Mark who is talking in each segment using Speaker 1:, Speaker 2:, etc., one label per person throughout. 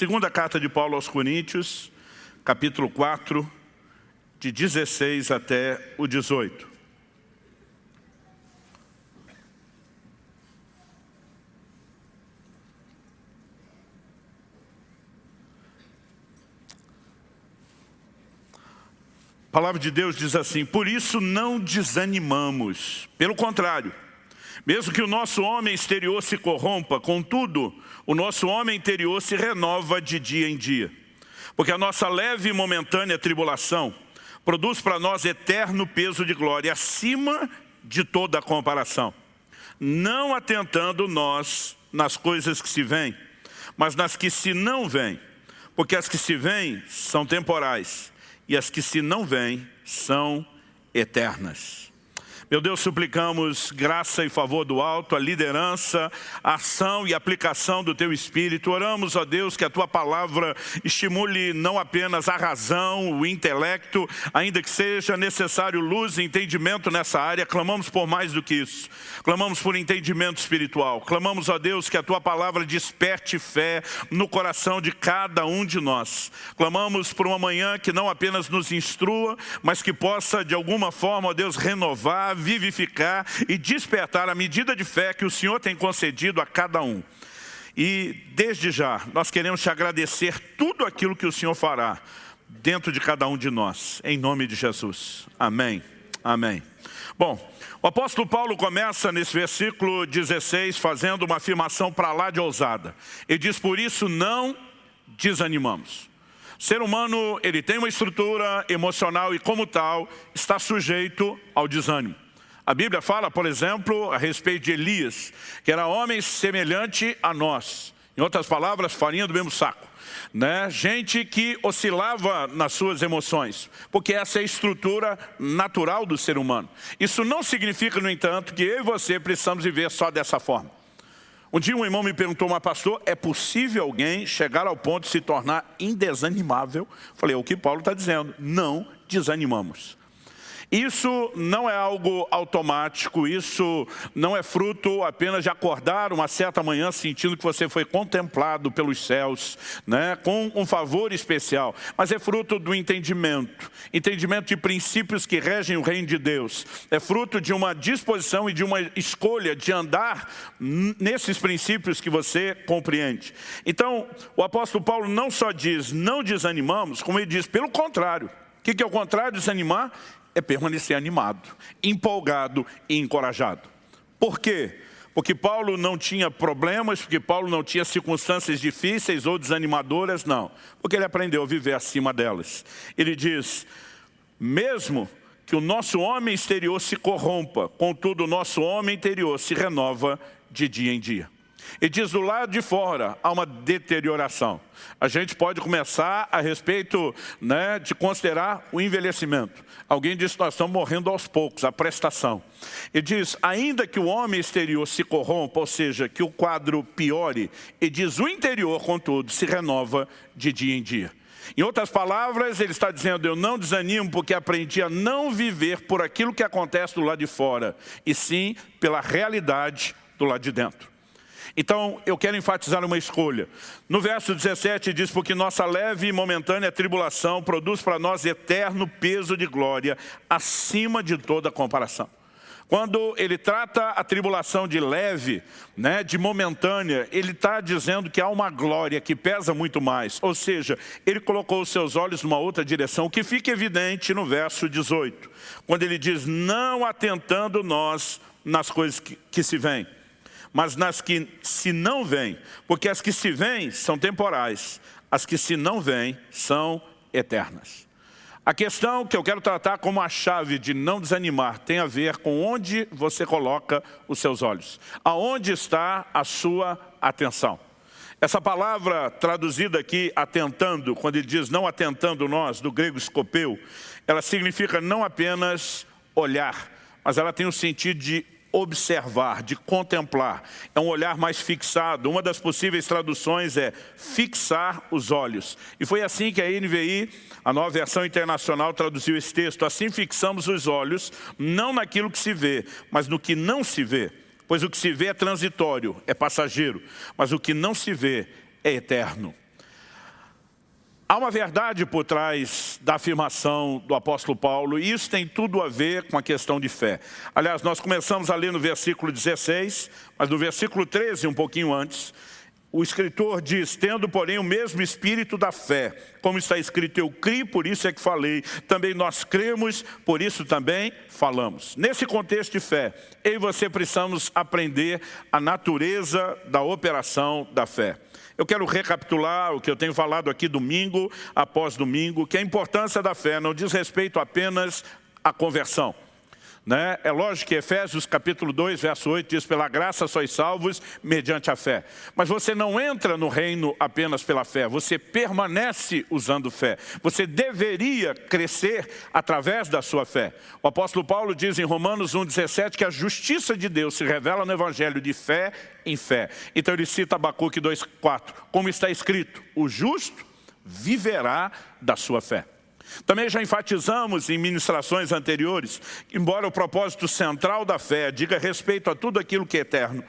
Speaker 1: Segunda carta de Paulo aos Coríntios, capítulo 4, de 16 até o 18. A palavra de Deus diz assim: por isso não desanimamos, pelo contrário, mesmo que o nosso homem exterior se corrompa, contudo, o nosso homem interior se renova de dia em dia. Porque a nossa leve e momentânea tribulação produz para nós eterno peso de glória, acima de toda a comparação. Não atentando nós nas coisas que se veem, mas nas que se não veem. Porque as que se veem são temporais, e as que se não veem são eternas. Meu Deus, suplicamos graça e favor do alto, a liderança, a ação e aplicação do Teu Espírito. Oramos, ó Deus, que a Tua palavra estimule não apenas a razão, o intelecto, ainda que seja necessário luz e entendimento nessa área. Clamamos por mais do que isso. Clamamos por entendimento espiritual. Clamamos, ó Deus, que a Tua palavra desperte fé no coração de cada um de nós. Clamamos por uma manhã que não apenas nos instrua, mas que possa, de alguma forma, ó Deus, renovar, vivificar e despertar a medida de fé que o Senhor tem concedido a cada um. E desde já, nós queremos te agradecer tudo aquilo que o Senhor fará dentro de cada um de nós, em nome de Jesus. Amém. Amém. Bom, o apóstolo Paulo começa nesse versículo 16 fazendo uma afirmação para lá de ousada. Ele diz: por isso não desanimamos. O ser humano, ele tem uma estrutura emocional e como tal, está sujeito ao desânimo. A Bíblia fala, por exemplo, a respeito de Elias, que era homem semelhante a nós. Em outras palavras, farinha do mesmo saco. Né? Gente que oscilava nas suas emoções, porque essa é a estrutura natural do ser humano. Isso não significa, no entanto, que eu e você precisamos viver só dessa forma. Um dia um irmão me perguntou: mas pastor, é possível alguém chegar ao ponto de se tornar indesanimável? Falei: é o que Paulo está dizendo, não desanimamos. Isso não é algo automático, isso não é fruto apenas de acordar uma certa manhã sentindo que você foi contemplado pelos céus, né, com um favor especial, mas é fruto do entendimento de princípios que regem o reino de Deus. É fruto de uma disposição e de uma escolha de andar nesses princípios que você compreende. Então, o apóstolo Paulo não só diz não desanimamos, como ele diz pelo contrário. O que é o contrário de desanimar? É permanecer animado, empolgado e encorajado. Por quê? Porque Paulo não tinha problemas, porque Paulo não tinha circunstâncias difíceis ou desanimadoras, não. Porque ele aprendeu a viver acima delas. Ele diz: mesmo que o nosso homem exterior se corrompa, contudo o nosso homem interior se renova de dia em dia. E diz: do lado de fora há uma deterioração. A gente pode começar a respeito, né, de considerar o envelhecimento. Alguém diz que nós estamos morrendo aos poucos, a prestação. E diz: ainda que o homem exterior se corrompa, ou seja, que o quadro piore, e diz: o interior, contudo, se renova de dia em dia. Em outras palavras, ele está dizendo: eu não desanimo porque aprendi a não viver por aquilo que acontece do lado de fora, e sim pela realidade do lado de dentro. Então, eu quero enfatizar uma escolha. No verso 17 diz: porque nossa leve e momentânea tribulação produz para nós eterno peso de glória, acima de toda comparação. Quando ele trata a tribulação de leve, né, de momentânea, ele está dizendo que há uma glória que pesa muito mais. Ou seja, ele colocou os seus olhos numa outra direção, o que fica evidente no verso 18. Quando ele diz: não atentando nós nas coisas que se veem, mas nas que se não veem, porque as que se veem são temporais, as que se não veem são eternas. A questão que eu quero tratar como a chave de não desanimar tem a ver com onde você coloca os seus olhos. Aonde está a sua atenção? Essa palavra traduzida aqui, atentando, quando ele diz não atentando nós, do grego scopeu, ela significa não apenas olhar, mas ela tem o sentido de observar, de contemplar. É um olhar mais fixado. Uma das possíveis traduções é fixar os olhos. E foi assim que a NVI, a Nova Versão Internacional, traduziu esse texto. Assim fixamos os olhos, não naquilo que se vê, mas no que não se vê. Pois o que se vê é transitório, é passageiro, mas o que não se vê é eterno. Há uma verdade por trás da afirmação do apóstolo Paulo, e isso tem tudo a ver com a questão de fé. Aliás, nós começamos a ler no versículo 16, mas no versículo 13, um pouquinho antes, o escritor diz: tendo, porém, o mesmo espírito da fé, como está escrito, eu criei, por isso é que falei, também nós cremos, por isso também falamos. Nesse contexto de fé, eu e você precisamos aprender a natureza da operação da fé. Eu quero recapitular o que eu tenho falado aqui domingo após domingo, que a importância da fé não diz respeito apenas à conversão. É lógico que Efésios capítulo 2, verso 8 diz: pela graça sois salvos mediante a fé. Mas você não entra no reino apenas pela fé, você permanece usando fé. Você deveria crescer através da sua fé. O apóstolo Paulo diz em Romanos 1,17 que a justiça de Deus se revela no evangelho de fé em fé. Então ele cita Abacuque 2,4, como está escrito: o justo viverá da sua fé. Também já enfatizamos em ministrações anteriores, embora o propósito central da fé diga respeito a tudo aquilo que é eterno,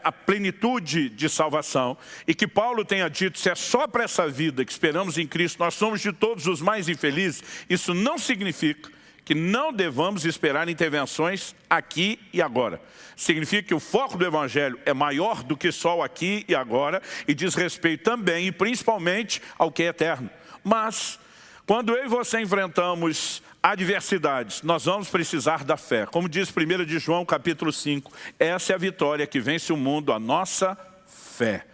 Speaker 1: a plenitude de salvação, e que Paulo tenha dito, se é só para essa vida que esperamos em Cristo, nós somos de todos os mais infelizes, isso não significa que não devamos esperar intervenções aqui e agora. Significa que o foco do Evangelho é maior do que só o aqui e agora, e diz respeito também e principalmente ao que é eterno. Mas quando eu e você enfrentamos adversidades, nós vamos precisar da fé. Como diz 1 de João capítulo 5, essa é a vitória que vence o mundo, a nossa fé.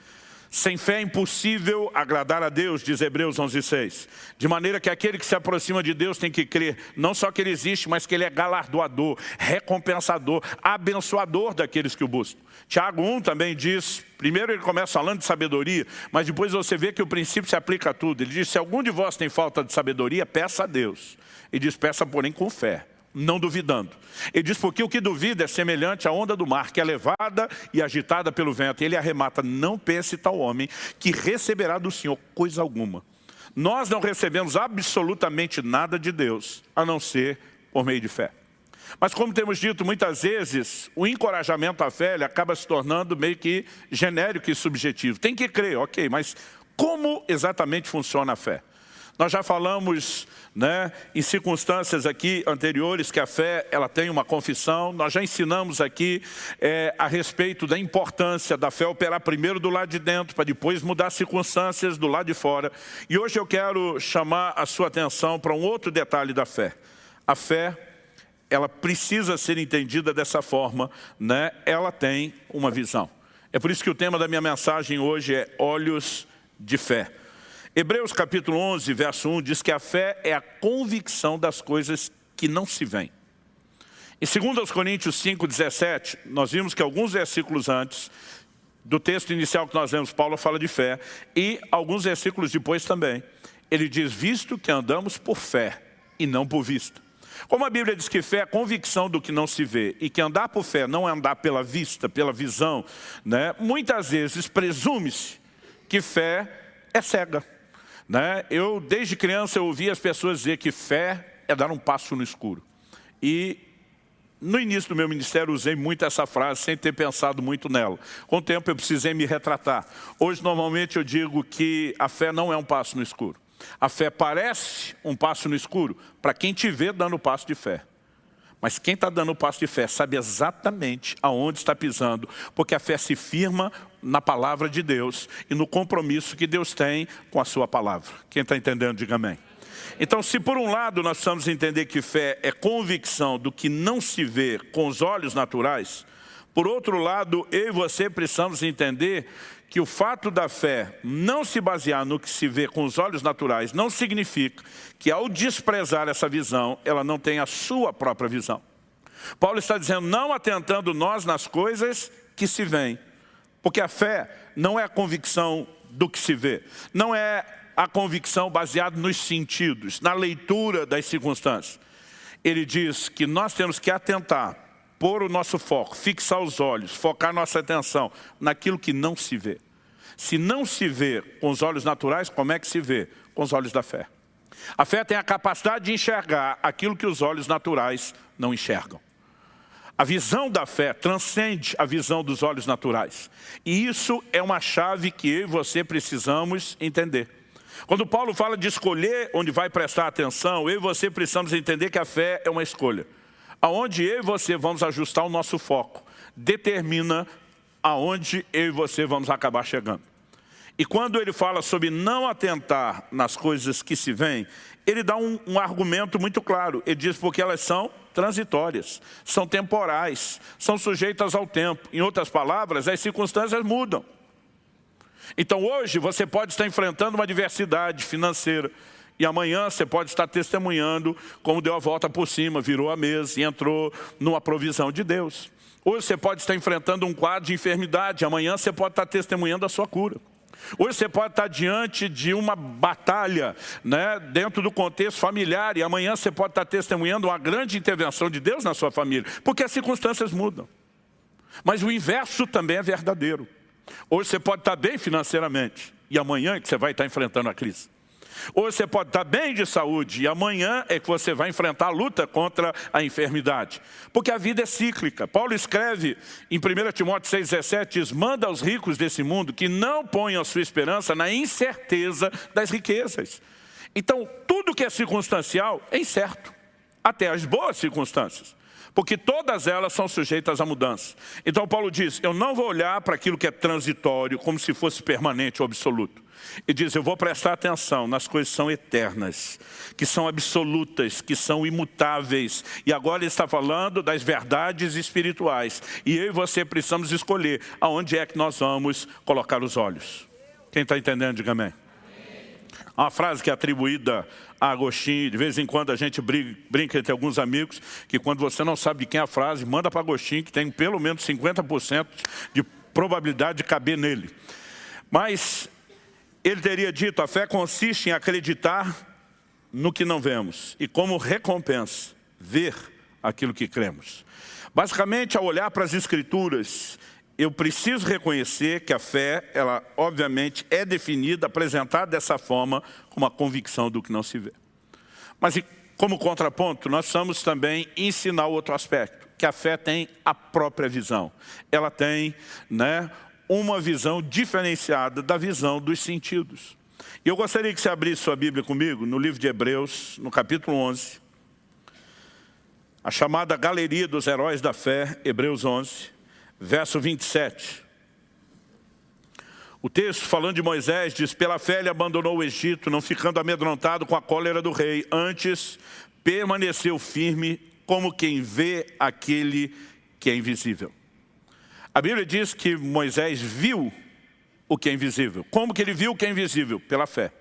Speaker 1: Sem fé é impossível agradar a Deus, diz Hebreus 11,6. De maneira que aquele que se aproxima de Deus tem que crer, não só que Ele existe, mas que Ele é galardoador, recompensador, abençoador daqueles que o buscam. Tiago 1 também diz, primeiro ele começa falando de sabedoria, mas depois você vê que o princípio se aplica a tudo. Ele diz, se algum de vós tem falta de sabedoria, peça a Deus. Ele diz, peça porém com fé, não duvidando. Ele diz, porque o que duvida é semelhante à onda do mar, que é levada e agitada pelo vento. E ele arremata, não pense tal homem que receberá do Senhor coisa alguma. Nós não recebemos absolutamente nada de Deus, a não ser por meio de fé. Mas como temos dito muitas vezes, o encorajamento à fé ele acaba se tornando meio que genérico e subjetivo. Tem que crer, ok, mas como exatamente funciona a fé? Nós já falamos em circunstâncias aqui anteriores que a fé ela tem uma confissão. Nós já ensinamos aqui a respeito da importância da fé operar primeiro do lado de dentro, para depois mudar as circunstâncias do lado de fora. E hoje eu quero chamar a sua atenção para um outro detalhe da fé. A fé, ela precisa ser entendida dessa forma, ela tem uma visão. É por isso que o tema da minha mensagem hoje é olhos de fé. Hebreus capítulo 11, verso 1, diz que a fé é a convicção das coisas que não se veem. Em 2 Coríntios 5, 17, nós vimos que alguns versículos antes do texto inicial que nós lemos, Paulo fala de fé, e alguns versículos depois também. Ele diz, visto que andamos por fé e não por vista. Como a Bíblia diz que fé é a convicção do que não se vê, e que andar por fé não é andar pela vista, pela visão, muitas vezes presume-se que fé é cega. Eu, desde criança, eu ouvi as pessoas dizer que fé é dar um passo no escuro. E no início do meu ministério eu usei muito essa frase, sem ter pensado muito nela. Com o tempo eu precisei me retratar. Hoje, normalmente, eu digo que a fé não é um passo no escuro. A fé parece um passo no escuro para quem te vê dando o passo de fé. Mas quem está dando o passo de fé sabe exatamente aonde está pisando, porque a fé se firma na palavra de Deus e no compromisso que Deus tem com a sua palavra. Quem está entendendo, diga amém. Então, se por um lado nós precisamos entender que fé é convicção do que não se vê com os olhos naturais, por outro lado, eu e você precisamos entender que o fato da fé não se basear no que se vê com os olhos naturais não significa que ao desprezar essa visão, ela não tem a sua própria visão. Paulo está dizendo, não atentando nós nas coisas que se veem, porque a fé não é a convicção do que se vê, não é a convicção baseada nos sentidos, na leitura das circunstâncias. Ele diz que nós temos que atentar, pôr o nosso foco, fixar os olhos, focar nossa atenção naquilo que não se vê. Se não se vê com os olhos naturais, como é que se vê? Com os olhos da fé. A fé tem a capacidade de enxergar aquilo que os olhos naturais não enxergam. A visão da fé transcende a visão dos olhos naturais. E isso é uma chave que eu e você precisamos entender. Quando Paulo fala de escolher onde vai prestar atenção, eu e você precisamos entender que a fé é uma escolha. Aonde eu e você vamos ajustar o nosso foco, determina aonde eu e você vamos acabar chegando. E quando ele fala sobre não atentar nas coisas que se veem, ele dá um argumento muito claro. Ele diz porque elas são transitórias, são temporais, são sujeitas ao tempo. Em outras palavras, as circunstâncias mudam. Então hoje você pode estar enfrentando uma adversidade financeira e amanhã você pode estar testemunhando como deu a volta por cima, virou a mesa e entrou numa provisão de Deus. Hoje você pode estar enfrentando um quadro de enfermidade, amanhã você pode estar testemunhando a sua cura. Hoje você pode estar diante de uma batalha, né, dentro do contexto familiar, e amanhã você pode estar testemunhando uma grande intervenção de Deus na sua família, porque as circunstâncias mudam. Mas o inverso também é verdadeiro. Hoje você pode estar bem financeiramente, e amanhã é que você vai estar enfrentando a crise. Hoje você pode estar bem de saúde, e amanhã é que você vai enfrentar a luta contra a enfermidade. Porque a vida é cíclica. Paulo escreve em 1 Timóteo 6,17, diz, manda aos ricos desse mundo que não ponham a sua esperança na incerteza das riquezas. Então, tudo que é circunstancial é incerto, até as boas circunstâncias. Porque todas elas são sujeitas à mudança. Então Paulo diz, eu não vou olhar para aquilo que é transitório como se fosse permanente ou absoluto. E diz, eu vou prestar atenção nas coisas que são eternas, que são absolutas, que são imutáveis. E agora ele está falando das verdades espirituais. E eu e você precisamos escolher aonde é que nós vamos colocar os olhos. Quem está entendendo, diga amém. Há uma frase que é atribuída a Agostinho, de vez em quando a gente brinca entre alguns amigos, que quando você não sabe de quem é a frase, manda para Agostinho, que tem pelo menos 50% de probabilidade de caber nele. Mas ele teria dito, a fé consiste em acreditar no que não vemos, e como recompensa, ver aquilo que cremos. Basicamente, ao olhar para as Escrituras, eu preciso reconhecer que a fé, ela obviamente é definida, apresentada dessa forma, como a convicção do que não se vê. Mas como contraponto, nós precisamos também ensinar outro aspecto, que a fé tem a própria visão. Ela tem, né, uma visão diferenciada da visão dos sentidos. E eu gostaria que você abrisse sua Bíblia comigo, no livro de Hebreus, no capítulo 11, a chamada Galeria dos Heróis da Fé, Hebreus 11, verso 27. O texto, falando de Moisés, diz, pela fé ele abandonou o Egito, não ficando amedrontado com a cólera do rei, antes permaneceu firme como quem vê aquele que é invisível. A Bíblia diz que Moisés viu o que é invisível. Como que ele viu o que é invisível? Pela fé.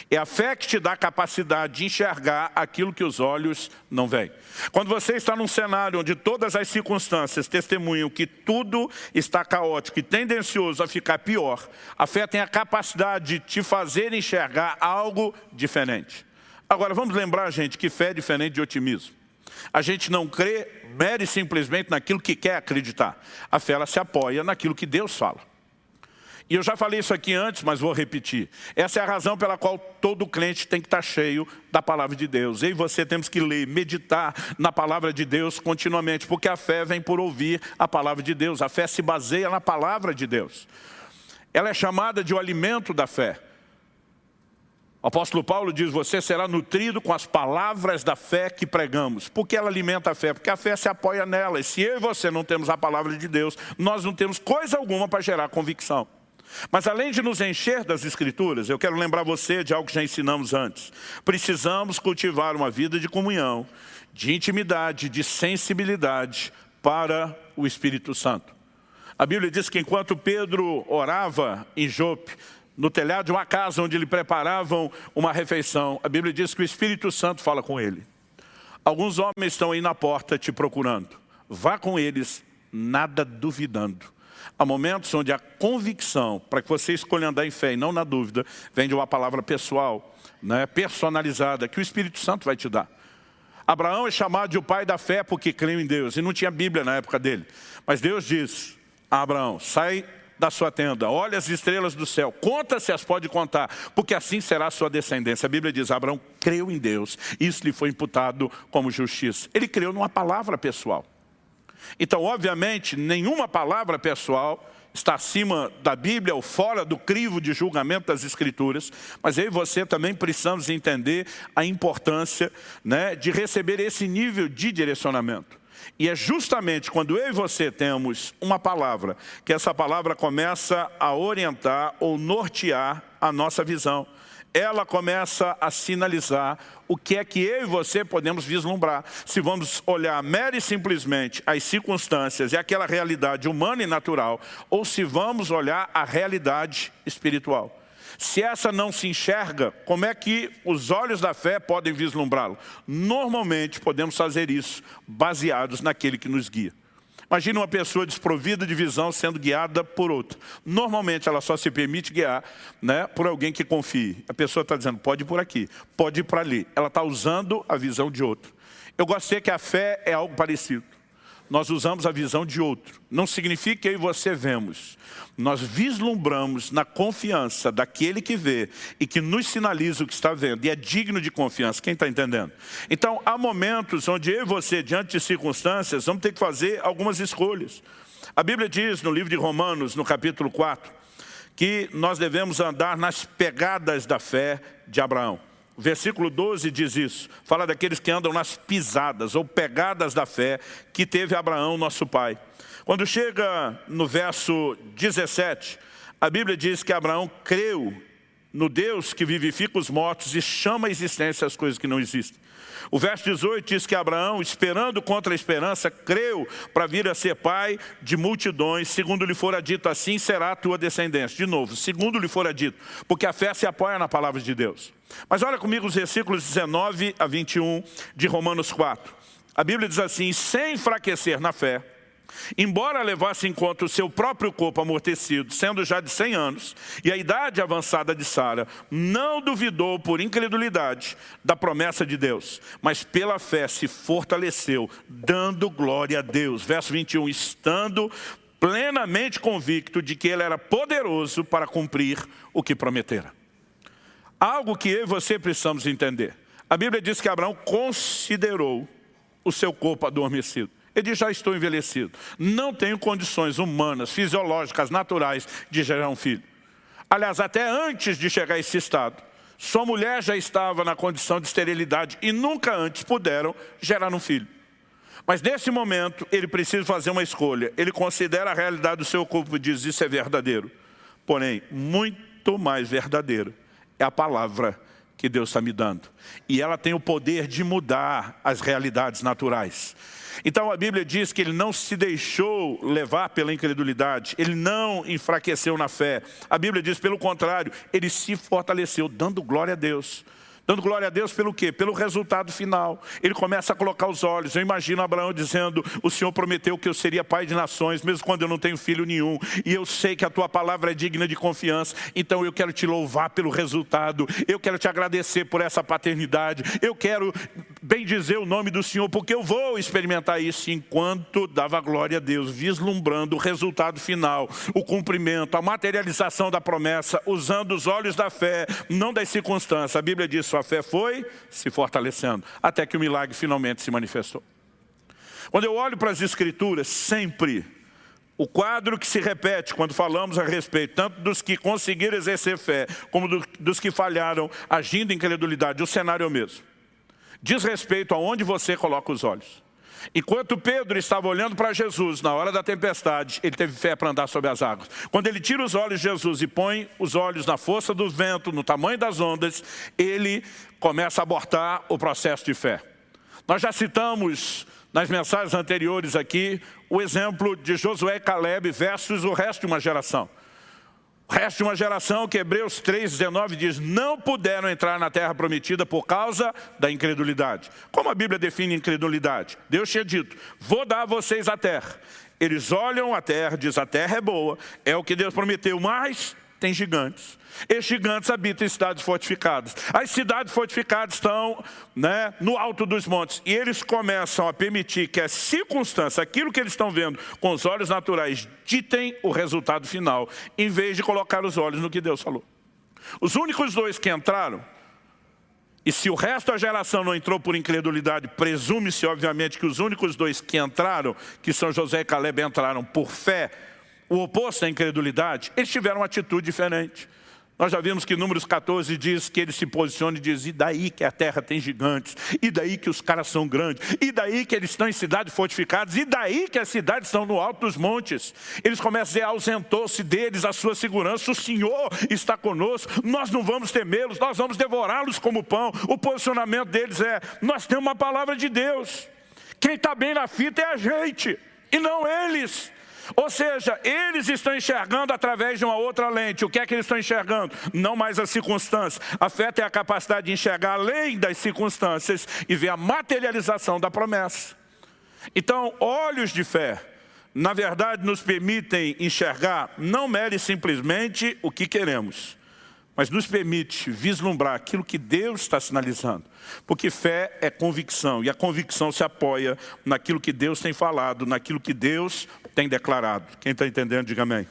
Speaker 1: É a fé que te dá a capacidade de enxergar aquilo que os olhos não veem. Quando você está num cenário onde todas as circunstâncias testemunham que tudo está caótico e tendencioso a ficar pior, a fé tem a capacidade de te fazer enxergar algo diferente. Agora, vamos lembrar, gente, que fé é diferente de otimismo. A gente não crê mere e simplesmente naquilo que quer acreditar. A fé, ela se apoia naquilo que Deus fala. E eu já falei isso aqui antes, mas vou repetir. Essa é a razão pela qual todo crente tem que estar cheio da palavra de Deus. Eu e você temos que ler, meditar na palavra de Deus continuamente, porque a fé vem por ouvir a palavra de Deus. A fé se baseia na palavra de Deus. Ela é chamada de o alimento da fé. O apóstolo Paulo diz, você será nutrido com as palavras da fé que pregamos. Por que ela alimenta a fé? Porque a fé se apoia nela. E se eu e você não temos a palavra de Deus, nós não temos coisa alguma para gerar convicção. Mas além de nos encher das Escrituras, eu quero lembrar você de algo que já ensinamos antes. Precisamos cultivar uma vida de comunhão, de intimidade, de sensibilidade para o Espírito Santo. A Bíblia diz que enquanto Pedro orava em Jope, no telhado de uma casa onde lhe preparavam uma refeição, a Bíblia diz que o Espírito Santo fala com ele. Alguns homens estão aí na porta te procurando. Vá com eles, nada duvidando. Há momentos onde a convicção, para que você escolha andar em fé e não na dúvida, vem de uma palavra pessoal, né, personalizada, que o Espírito Santo vai te dar. Abraão é chamado de o pai da fé porque creu em Deus, e não tinha Bíblia na época dele. Mas Deus diz a Abraão, sai da sua tenda, olha as estrelas do céu, conta se as pode contar, porque assim será a sua descendência. A Bíblia diz, Abraão creu em Deus, isso lhe foi imputado como justiça. Ele creu numa palavra pessoal. Então, obviamente, nenhuma palavra pessoal está acima da Bíblia ou fora do crivo de julgamento das Escrituras, mas eu e você também precisamos entender a importância, né, de receber esse nível de direcionamento. E é justamente quando eu e você temos uma palavra, que essa palavra começa a orientar ou nortear a nossa visão. Ela começa a sinalizar o que é que eu e você podemos vislumbrar. Se vamos olhar mera e simplesmente as circunstâncias e aquela realidade humana e natural, ou se vamos olhar a realidade espiritual. Se essa não se enxerga, como é que os olhos da fé podem vislumbrá-lo? Normalmente podemos fazer isso baseados naquele que nos guia. Imagina uma pessoa desprovida de visão sendo guiada por outra. Normalmente ela só se permite guiar, né, por alguém que confie. A pessoa está dizendo, pode ir por aqui, pode ir para ali. Ela está usando a visão de outro. Eu gostei que a fé é algo parecido. Nós usamos a visão de outro. Não significa que eu e você vemos. Nós vislumbramos na confiança daquele que vê e que nos sinaliza o que está vendo. E é digno de confiança. Quem está entendendo? Então, há momentos onde eu e você, diante de circunstâncias, vamos ter que fazer algumas escolhas. A Bíblia diz no livro de Romanos, no capítulo 4, que nós devemos andar nas pegadas da fé de Abraão. O versículo 12 diz isso, fala daqueles que andam nas pisadas ou pegadas da fé que teve Abraão, nosso pai. Quando chega no verso 17, a Bíblia diz que Abraão creu no Deus que vivifica os mortos e chama à existência as coisas que não existem. O verso 18 diz que Abraão, esperando contra a esperança, creu para vir a ser pai de multidões, segundo lhe fora dito, assim será a tua descendência. De novo, segundo lhe fora dito, porque a fé se apoia na palavra de Deus. Mas olha comigo os versículos 19 a 21 de Romanos 4. A Bíblia diz assim, sem enfraquecer na fé, embora levasse em conta o seu próprio corpo amortecido, sendo já de 100 anos, e a idade avançada de Sara, não duvidou por incredulidade da promessa de Deus, mas pela fé se fortaleceu, dando glória a Deus. Verso 21, estando plenamente convicto de que ele era poderoso para cumprir o que prometera. Algo que eu e você precisamos entender. A Bíblia diz que Abraão considerou o seu corpo adormecido. Ele diz, já estou envelhecido. Não tenho condições humanas, fisiológicas, naturais de gerar um filho. Aliás, até antes de chegar a esse estado, sua mulher já estava na condição de esterilidade e nunca antes puderam gerar um filho. Mas nesse momento, ele precisa fazer uma escolha. Ele considera a realidade do seu corpo e diz, isso é verdadeiro. Porém, muito mais verdadeiro é a palavra que Deus está me dando. E ela tem o poder de mudar as realidades naturais. Então a Bíblia diz que ele não se deixou levar pela incredulidade, ele não enfraqueceu na fé. A Bíblia diz, pelo contrário, ele se fortaleceu, dando glória a Deus. Dando glória a Deus pelo quê? Pelo resultado final. Ele começa a colocar os olhos. Eu imagino Abraão dizendo, o Senhor prometeu que eu seria pai de nações, mesmo quando eu não tenho filho nenhum. E eu sei que a tua palavra é digna de confiança. Então eu quero te louvar pelo resultado. Eu quero te agradecer por essa paternidade. Eu quero bendizer o nome do Senhor, porque eu vou experimentar isso enquanto dava glória a Deus, vislumbrando o resultado final, o cumprimento, a materialização da promessa, usando os olhos da fé, não das circunstâncias. A Bíblia diz, sua fé foi se fortalecendo, até que o milagre finalmente se manifestou. Quando eu olho para as Escrituras, sempre o quadro que se repete quando falamos a respeito, tanto dos que conseguiram exercer fé, como dos que falharam agindo em incredulidade, o cenário é o mesmo. Diz respeito aonde você coloca os olhos. Enquanto Pedro estava olhando para Jesus na hora da tempestade, ele teve fé para andar sobre as águas. Quando ele tira os olhos de Jesus e põe os olhos na força do vento, no tamanho das ondas, ele começa a abortar o processo de fé. Nós já citamos nas mensagens anteriores aqui o exemplo de Josué e Caleb versus o resto de uma geração. O resto de uma geração que Hebreus 3,19 diz, não puderam entrar na terra prometida por causa da incredulidade. Como a Bíblia define incredulidade? Deus tinha dito, vou dar a vocês a terra. Eles olham a terra, diz, a terra é boa, é o que Deus prometeu, mas tem gigantes. Esses gigantes habitam em cidades fortificadas. As cidades fortificadas estão, né, no alto dos montes. E eles começam a permitir que as circunstâncias, aquilo que eles estão vendo com os olhos naturais, ditem o resultado final, em vez de colocar os olhos no que Deus falou. Os únicos dois que entraram, e se o resto da geração não entrou por incredulidade, presume-se obviamente que os únicos dois que entraram, que são Josué e Caleb, entraram por fé. o oposto à incredulidade, eles tiveram uma atitude diferente. Nós já vimos que Números 14 diz que ele se posiciona e diz: e daí que a terra tem gigantes? E daí que os caras são grandes? E daí que eles estão em cidades fortificadas? E daí que as cidades estão no alto dos montes? Eles começam a dizer: ausentou-se deles a sua segurança, o Senhor está conosco, nós não vamos temê-los, nós vamos devorá-los como pão. O posicionamento deles é: nós temos uma palavra de Deus. Quem está bem na fita é a gente, e não eles. Ou seja, eles estão enxergando através de uma outra lente. O que é que eles estão enxergando? Não mais as circunstâncias. A fé tem a capacidade de enxergar além das circunstâncias e ver a materialização da promessa. Então, olhos de fé, na verdade, nos permitem enxergar não mere e simplesmente o que queremos, mas nos permite vislumbrar aquilo que Deus está sinalizando. Porque fé é convicção, e a convicção se apoia naquilo que Deus tem falado, naquilo que Deus tem declarado. Quem está entendendo, diga amém.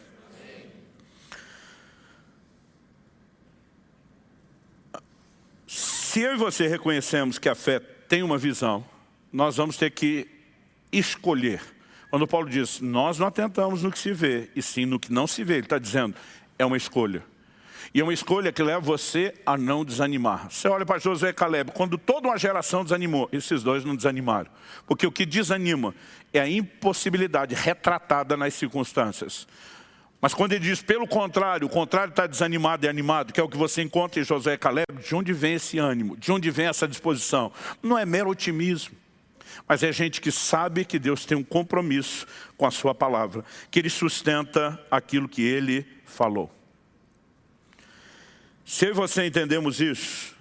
Speaker 1: Se eu e você reconhecemos que a fé tem uma visão, nós vamos ter que escolher. Quando Paulo diz: nós não atentamos no que se vê, e sim no que não se vê, ele está dizendo, é uma escolha. E é uma escolha que leva você a não desanimar. Você olha para Josué e Caleb, quando toda uma geração desanimou, esses dois não desanimaram. Porque o que desanima é a impossibilidade retratada nas circunstâncias. Mas quando ele diz, pelo contrário, o contrário está desanimado e animado, que é o que você encontra em Josué e Caleb, de onde vem esse ânimo? De onde vem essa disposição? Não é mero otimismo, mas é gente que sabe que Deus tem um compromisso com a sua palavra, que Ele sustenta aquilo que Ele falou. Se eu e você entendemos isso,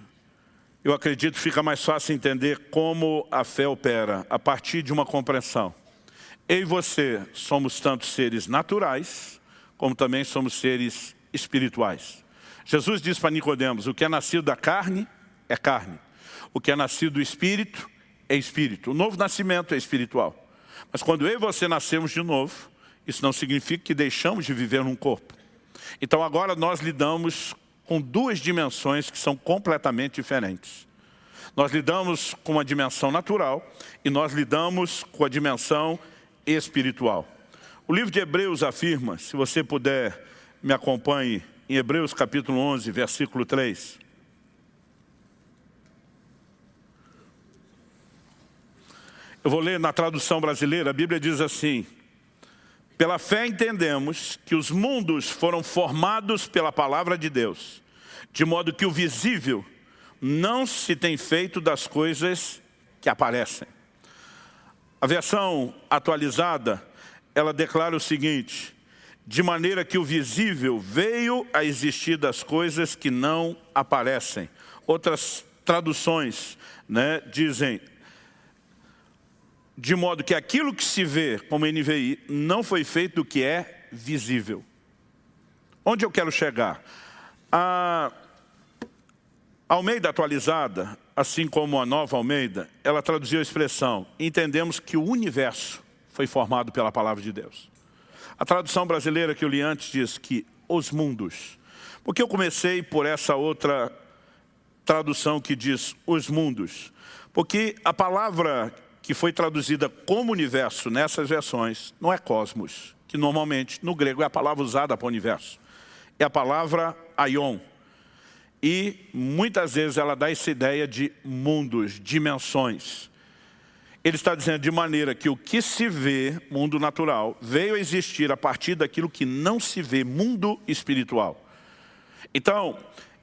Speaker 1: eu acredito que fica mais fácil entender como a fé opera a partir de uma compreensão. Eu e você somos tanto seres naturais, como também somos seres espirituais. Jesus disse para Nicodemos: o que é nascido da carne é carne, o que é nascido do espírito é espírito. O novo nascimento é espiritual. Mas quando eu e você nascemos de novo, isso não significa que deixamos de viver num corpo. Então agora nós lidamos com duas dimensões que são completamente diferentes. Nós lidamos com a dimensão natural e nós lidamos com a dimensão espiritual. O livro de Hebreus afirma, se você puder, me acompanhe, em Hebreus capítulo 11, versículo 3. Eu vou ler na tradução brasileira, a Bíblia diz assim: pela fé entendemos que os mundos foram formados pela palavra de Deus, de modo que o visível não se tem feito das coisas que aparecem. A versão atualizada, ela declara o seguinte: de maneira que o visível veio a existir das coisas que não aparecem. Outras traduções, dizem: de modo que aquilo que se vê, como NVI, não foi feito do que é visível. Onde eu quero chegar? A Almeida atualizada, assim como a Nova Almeida, ela traduziu a expressão: entendemos que o universo foi formado pela palavra de Deus. A tradução brasileira que eu li antes diz que os mundos. Porque eu comecei por essa outra tradução que diz os mundos? Porque a palavra que foi traduzida como universo nessas versões não é cosmos, que normalmente no grego é a palavra usada para o universo. É a palavra aion. E muitas vezes ela dá essa ideia de mundos, dimensões. Ele está dizendo de maneira que o que se vê, mundo natural, veio a existir a partir daquilo que não se vê, mundo espiritual. Então,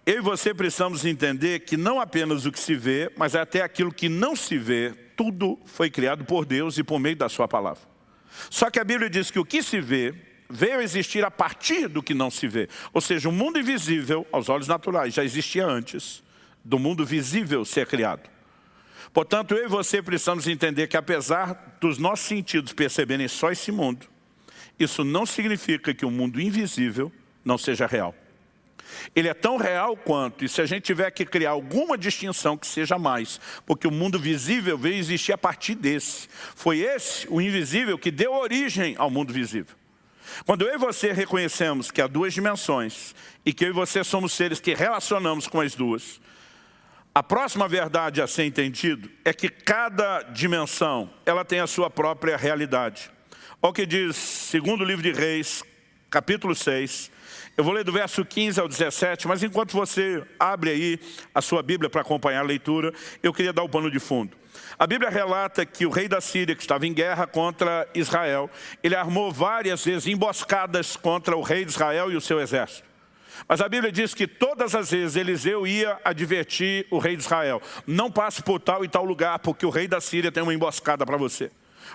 Speaker 1: eu e você precisamos entender que não apenas o que se vê, mas até aquilo que não se vê, tudo foi criado por Deus e por meio da sua palavra. Só que a Bíblia diz que o que se vê veio a existir a partir do que não se vê. Ou seja, o mundo invisível, aos olhos naturais, já existia antes do mundo visível ser criado. Portanto, eu e você precisamos entender que apesar dos nossos sentidos perceberem só esse mundo, isso não significa que o mundo invisível não seja real. Ele é tão real quanto, e se a gente tiver que criar alguma distinção que seja mais, porque o mundo visível veio existir a partir desse. Foi esse, o invisível, que deu origem ao mundo visível. Quando eu e você reconhecemos que há duas dimensões, e que eu e você somos seres que relacionamos com as duas, a próxima verdade a ser entendido é que cada dimensão, ela tem a sua própria realidade. Olha o que diz, segundo o livro de Reis, capítulo 6. Eu vou ler do verso 15 ao 17, mas enquanto você abre aí a sua Bíblia para acompanhar a leitura, eu queria dar o pano de fundo. A Bíblia relata que o rei da Síria, que estava em guerra contra Israel, ele armou várias vezes emboscadas contra o rei de Israel e o seu exército. Mas a Bíblia diz que todas as vezes Eliseu ia advertir o rei de Israel: não passe por tal e tal lugar, porque o rei da Síria tem uma emboscada para você.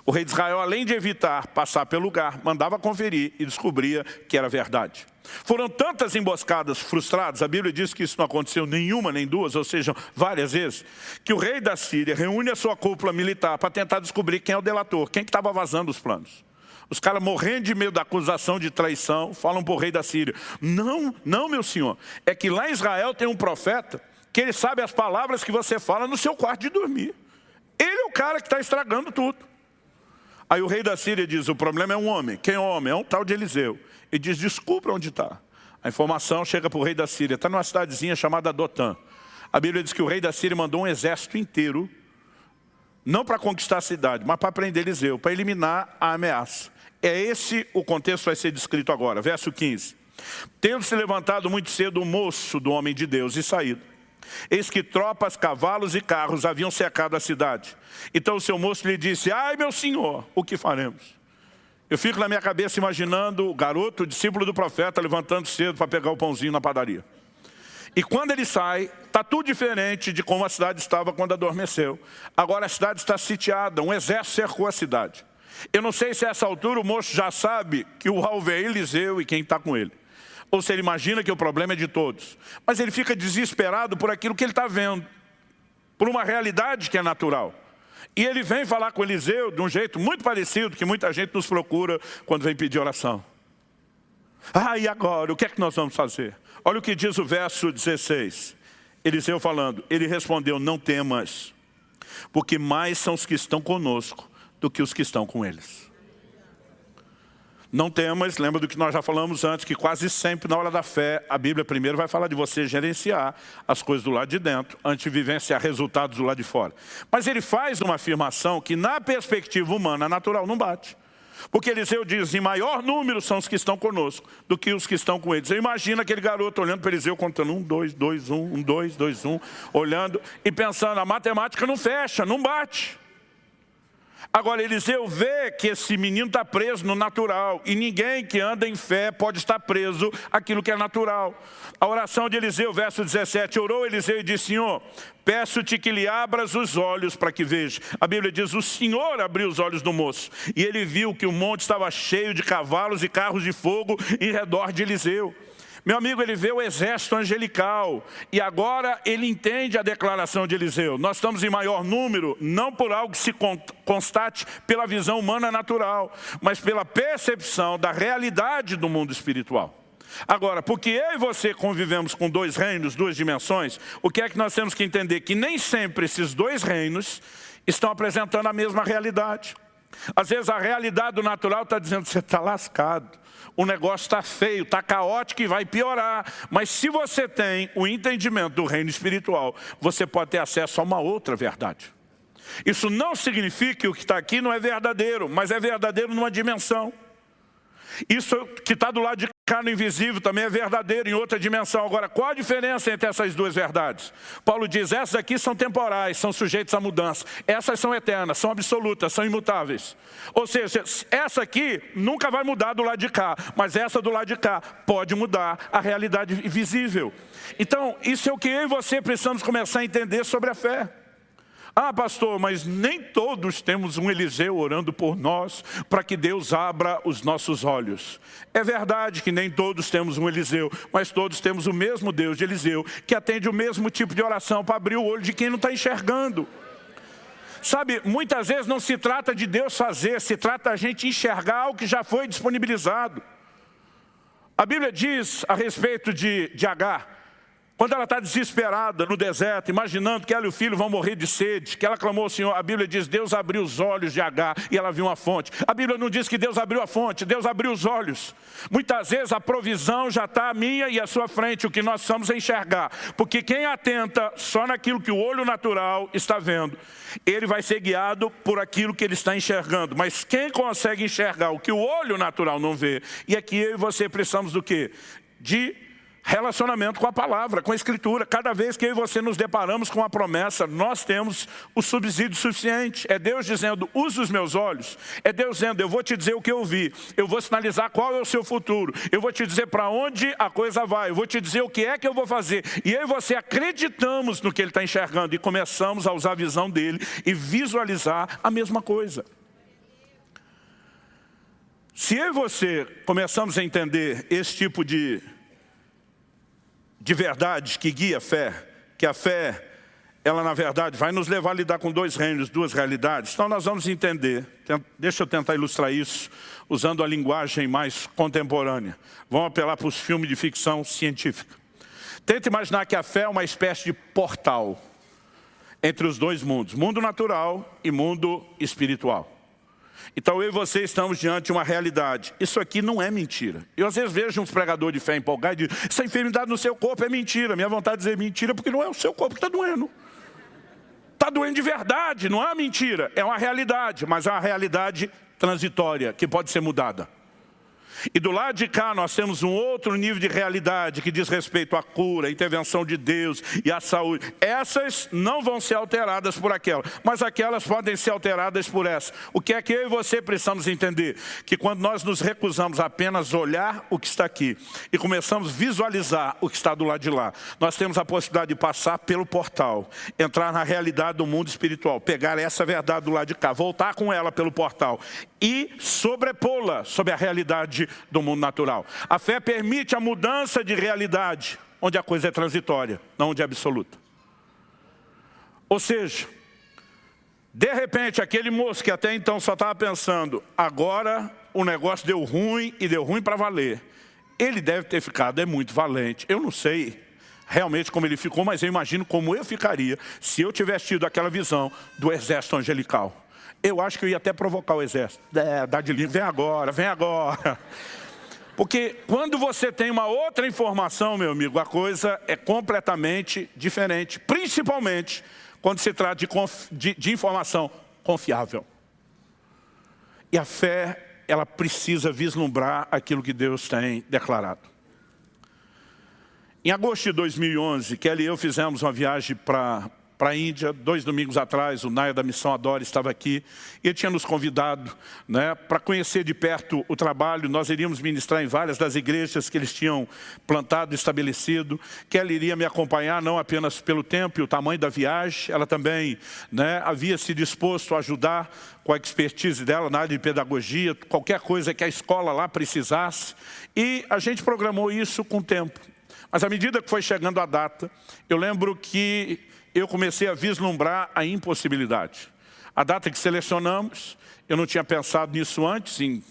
Speaker 1: O rei de Israel, além de evitar passar pelo lugar, mandava conferir e descobria que era verdade. Foram tantas emboscadas frustradas, a Bíblia diz que isso não aconteceu nenhuma nem duas, ou seja, várias vezes, que o rei da Síria reúne a sua cúpula militar para tentar descobrir quem é o delator, quem que estava vazando os planos. Os caras, morrendo de medo da acusação de traição, falam para o rei da Síria: não, meu senhor, é que lá em Israel tem um profeta que ele sabe as palavras que você fala no seu quarto de dormir. Ele é o cara que está estragando tudo. Aí o rei da Síria diz: o problema é um homem. Quem é o homem? É um tal de Eliseu. Ele diz: descubra onde está. A informação chega para o rei da Síria. Está numa cidadezinha chamada Dotã. A Bíblia diz que o rei da Síria mandou um exército inteiro, não para conquistar a cidade, mas para prender Eliseu, para eliminar a ameaça. É esse o contexto que vai ser descrito agora. Verso 15. Tendo se levantado muito cedo o moço do homem de Deus e saído, eis que tropas, cavalos e carros haviam cercado a cidade. Então o seu moço lhe disse: ai, meu senhor, o que faremos? Eu fico na minha cabeça imaginando o garoto, o discípulo do profeta, levantando cedo para pegar o pãozinho na padaria. E quando ele sai, está tudo diferente de como a cidade estava quando adormeceu. Agora a cidade está sitiada, um exército cercou a cidade. Eu não sei se a essa altura o moço já sabe que o alvo é Eliseu e quem está com ele. Ou se ele imagina que o problema é de todos. Mas ele fica desesperado por aquilo que ele está vendo, por uma realidade que é natural. E ele vem falar com Eliseu de um jeito muito parecido que muita gente nos procura quando vem pedir oração. Ah, e agora? O que é que nós vamos fazer? Olha o que diz o verso 16. Eliseu falando, ele respondeu: não temas, porque mais são os que estão conosco do que os que estão com eles. Não temas, lembra do que nós já falamos antes, que quase sempre na hora da fé, a Bíblia primeiro vai falar de você gerenciar as coisas do lado de dentro, antes de vivenciar resultados do lado de fora. Mas ele faz uma afirmação que na perspectiva humana, natural, não bate. Porque Eliseu diz: em maior número são os que estão conosco do que os que estão com eles. Eu imagino aquele garoto olhando para Eliseu, contando 1, 2, 2, 1, 1, 2, 2, 1, olhando e pensando: a matemática não fecha, não bate. Agora Eliseu vê que esse menino está preso no natural, e ninguém que anda em fé pode estar preso àquilo que é natural. A oração de Eliseu, verso 17, orou Eliseu e disse: Senhor, peço-te que lhe abras os olhos para que veja. A Bíblia diz: o Senhor abriu os olhos do moço, e ele viu que o monte estava cheio de cavalos e carros de fogo em redor de Eliseu. Meu amigo, ele vê o exército angelical e agora ele entende a declaração de Eliseu. Nós estamos em maior número, não por algo que se constate pela visão humana natural, mas pela percepção da realidade do mundo espiritual. Agora, porque eu e você convivemos com dois reinos, duas dimensões, o que é que nós temos que entender? Que nem sempre esses dois reinos estão apresentando a mesma realidade. Às vezes a realidade do natural está dizendo: você está lascado. O negócio está feio, está caótico e vai piorar. Mas se você tem o entendimento do reino espiritual, você pode ter acesso a uma outra verdade. Isso não significa que o que está aqui não é verdadeiro, mas é verdadeiro numa dimensão. Isso que está do lado de cá no invisível também é verdadeiro em outra dimensão. Agora, qual a diferença entre essas duas verdades? Paulo diz: essas aqui são temporais, são sujeitas à mudança. Essas são eternas, são absolutas, são imutáveis. Ou seja, essa aqui nunca vai mudar do lado de cá, mas essa do lado de cá pode mudar a realidade visível. Então, isso é o que eu e você precisamos começar a entender sobre a fé. Ah, pastor, mas nem todos temos um Eliseu orando por nós para que Deus abra os nossos olhos. É verdade que nem todos temos um Eliseu, mas todos temos o mesmo Deus de Eliseu, que atende o mesmo tipo de oração para abrir o olho de quem não está enxergando. Sabe, muitas vezes não se trata de Deus fazer, se trata da gente enxergar algo que já foi disponibilizado. A Bíblia diz a respeito de Agar, Quando ela está desesperada no deserto, imaginando que ela e o filho vão morrer de sede, que ela clamou ao Senhor, a Bíblia diz, Deus abriu os olhos de Agar e ela viu uma fonte. A Bíblia não diz que Deus abriu a fonte, Deus abriu os olhos. Muitas vezes a provisão já está à minha e à sua frente, o que nós precisamos é enxergar. Porque quem atenta só naquilo que o olho natural está vendo, ele vai ser guiado por aquilo que ele está enxergando. Mas quem consegue enxergar o que o olho natural não vê, e aqui eu e você precisamos do quê? De relacionamento com a palavra, com a escritura. Cada vez que eu e você nos deparamos com a promessa, nós temos o subsídio suficiente. É Deus dizendo, use os meus olhos. É Deus dizendo, eu vou te dizer o que eu vi. Eu vou sinalizar qual é o seu futuro. Eu vou te dizer para onde a coisa vai. Eu vou te dizer o que é que eu vou fazer. E eu e você acreditamos no que ele está enxergando e começamos a usar a visão dele e visualizar a mesma coisa. Se eu e você começamos a entender esse tipo de verdade que guia a fé, que a fé, ela na verdade vai nos levar a lidar com dois reinos, duas realidades. Então nós vamos entender, deixa eu tentar ilustrar isso, usando a linguagem mais contemporânea. Vamos apelar para os filmes de ficção científica. Tenta imaginar que a fé é uma espécie de portal entre os dois mundos, mundo natural e mundo espiritual. Então eu e você estamos diante de uma realidade. Isso aqui não é mentira. Eu às vezes vejo uns pregadores de fé empolgados e dizem, essa enfermidade no seu corpo é mentira. Minha vontade de dizer mentira porque não é o seu corpo que está doendo. Está doendo de verdade, não é uma mentira. É uma realidade, mas é uma realidade transitória que pode ser mudada. E do lado de cá nós temos um outro nível de realidade que diz respeito à cura, à intervenção de Deus e à saúde. Essas não vão ser alteradas por aquelas, mas aquelas podem ser alteradas por essa. O que é que eu e você precisamos entender? Que quando nós nos recusamos a apenas olhar o que está aqui e começamos a visualizar o que está do lado de lá, nós temos a possibilidade de passar pelo portal, entrar na realidade do mundo espiritual, pegar essa verdade do lado de cá, voltar com ela pelo portal e sobrepô-la sobre a realidade do mundo natural. A fé permite a mudança de realidade, onde a coisa é transitória, não onde é absoluta. Ou seja, de repente, aquele moço que até então só estava pensando, agora o negócio deu ruim e deu ruim para valer. Ele deve ter ficado, é muito valente. Eu não sei realmente como ele ficou, mas eu imagino como eu ficaria se eu tivesse tido aquela visão do exército angelical. Eu acho que eu ia até provocar o exército. Dá de livro, vem agora, vem agora. Porque quando você tem uma outra informação, meu amigo, a coisa é completamente diferente. Principalmente quando se trata de informação confiável. E a fé, ela precisa vislumbrar aquilo que Deus tem declarado. Em agosto de 2011, Kelly e eu fizemos uma viagem para a Índia. 2 domingos atrás, o Naya da Missão Adore estava aqui. E ele tinha nos convidado, né, para conhecer de perto o trabalho. Nós iríamos ministrar em várias das igrejas que eles tinham plantado e estabelecido. Kelly iria me acompanhar, não apenas pelo tempo e o tamanho da viagem. Ela também, né, havia se disposto a ajudar com a expertise dela na área de pedagogia, qualquer coisa que a escola lá precisasse. E a gente programou isso com o tempo. Mas à medida que foi chegando a data, eu lembro que eu comecei a vislumbrar a impossibilidade. A data que selecionamos, eu não tinha pensado nisso antes, em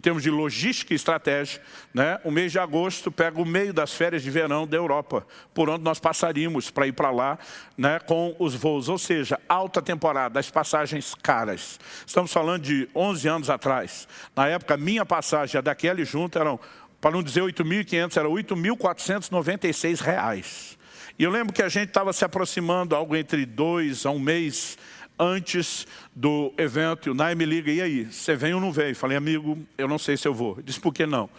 Speaker 1: termos de logística e estratégia, né? O mês de agosto pega o meio das férias de verão da Europa, por onde nós passaríamos para ir para lá, né, com os voos. Ou seja, alta temporada, as passagens caras. Estamos falando de 11 anos atrás. Na época, a minha passagem, a daquele junto, eram, para não dizer 8.500, era R$ 8.496. E eu lembro que a gente estava se aproximando, algo entre 2 a 1 mês antes do evento. E o Naya me liga, e aí, você vem ou não vem? Eu falei, amigo, eu não sei se eu vou. Ele disse, por que não?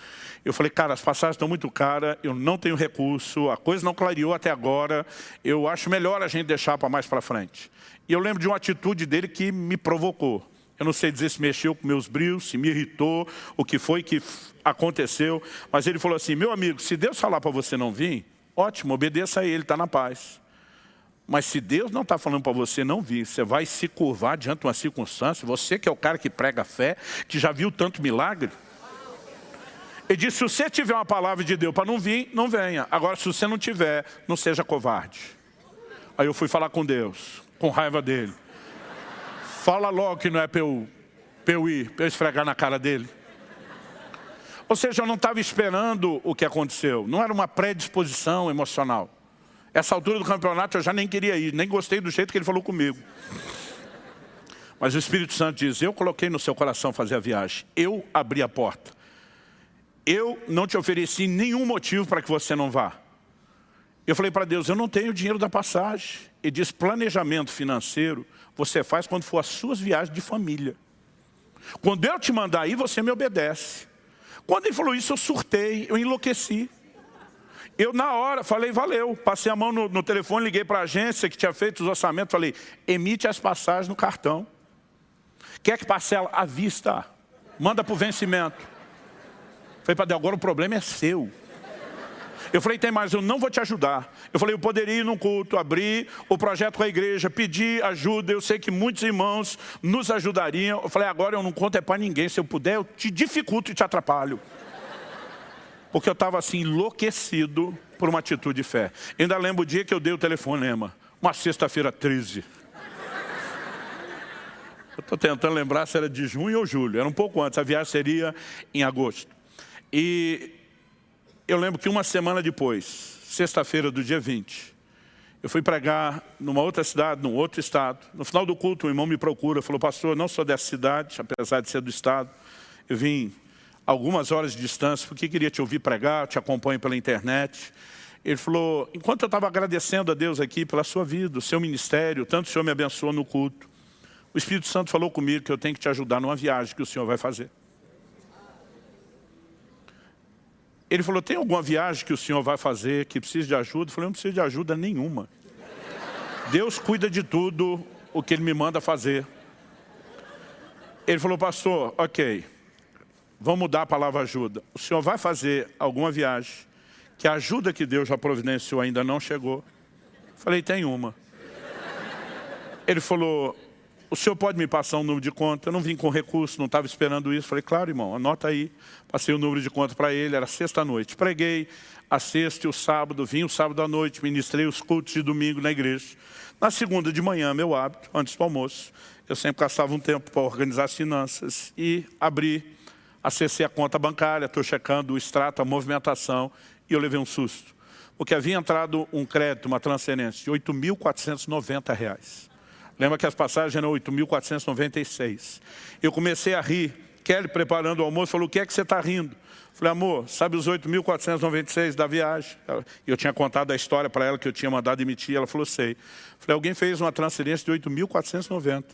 Speaker 1: Eu falei, cara, as passagens estão muito caras, eu não tenho recurso, a coisa não clareou até agora, eu acho melhor a gente deixar para mais para frente. E eu lembro de uma atitude dele que me provocou. Eu não sei dizer se mexeu com meus brios, se me irritou, o que foi que aconteceu. Mas ele falou assim, meu amigo, se Deus falar para você não vir, ótimo, obedeça a Ele, está na paz. Mas se Deus não está falando para você não vir, você vai se curvar diante de uma circunstância, você que é o cara que prega a fé, que já viu tanto milagre. Ele disse, se você tiver uma palavra de Deus para não vir, não venha. Agora, se você não tiver, não seja covarde. Aí eu fui falar com Deus, com raiva dele. Fala logo que não é para eu ir, para eu esfregar na cara dele. Ou seja, eu não estava esperando o que aconteceu. Não era uma predisposição emocional. Essa altura do campeonato eu já nem queria ir, nem gostei do jeito que ele falou comigo. Mas o Espírito Santo diz, eu coloquei no seu coração fazer a viagem. Eu abri a porta. Eu não te ofereci nenhum motivo para que você não vá. Eu falei para Deus, eu não tenho dinheiro da passagem. Ele diz, planejamento financeiro você faz quando for as suas viagens de família. Quando eu te mandar aí, você me obedece. Quando ele falou isso, eu surtei, eu enlouqueci. Eu, na hora, falei, valeu. Passei a mão no telefone, liguei para a agência que tinha feito os orçamentos. Falei, emite as passagens no cartão. Quer que parcela à vista? Manda para o vencimento. Falei para Deus, agora o problema é seu. Eu falei, tem mais, eu não vou te ajudar. Eu falei, eu poderia ir num culto, abrir o projeto com a igreja, pedir ajuda. Eu sei que muitos irmãos nos ajudariam. Eu falei, agora eu não conto é para ninguém. Se eu puder, eu te dificulto e te atrapalho. Porque eu estava assim, enlouquecido por uma atitude de fé. Eu ainda lembro o dia que eu dei o telefonema. Uma sexta-feira 13. Eu estou tentando lembrar se era de junho ou julho. Era um pouco antes, a viagem seria em agosto. E eu lembro que uma semana depois, sexta-feira do dia 20, eu fui pregar numa outra cidade, num outro estado. No final do culto, um irmão me procura, falou, pastor, eu não sou dessa cidade, apesar de ser do estado. Eu vim algumas horas de distância, porque queria te ouvir pregar, te acompanho pela internet. Ele falou, enquanto eu estava agradecendo a Deus aqui pela sua vida, o seu ministério, tanto o Senhor me abençoou no culto, o Espírito Santo falou comigo que eu tenho que te ajudar numa viagem que o Senhor vai fazer. Ele falou, tem alguma viagem que o senhor vai fazer que precisa de ajuda? Eu falei, não preciso de ajuda nenhuma. Deus cuida de tudo o que Ele me manda fazer. Ele falou, pastor, ok, vamos mudar a palavra ajuda. O senhor vai fazer alguma viagem que a ajuda que Deus já providenciou ainda não chegou? Eu falei, tem uma. Ele falou, o senhor pode me passar um número de conta? Eu não vim com recurso, não estava esperando isso. Falei, claro, irmão, anota aí. Passei o número de conta para ele, era sexta-noite. Preguei a sexta e o sábado, vim o sábado à noite, ministrei os cultos de domingo na igreja. Na segunda de manhã, meu hábito, antes do almoço, eu sempre caçava um tempo para organizar as finanças e acessei a conta bancária, estou checando o extrato, a movimentação, e eu levei um susto. Porque havia entrado um crédito, uma transferência de R$ 8.490. Lembra que as passagens eram 8.496. Eu comecei a rir. Kelly, preparando o almoço, falou, o que é que você está rindo? Falei, amor, sabe os 8.496 da viagem? Eu tinha contado a história para ela que eu tinha mandado emitir. Ela falou, sei. Falei, alguém fez uma transferência de 8.490.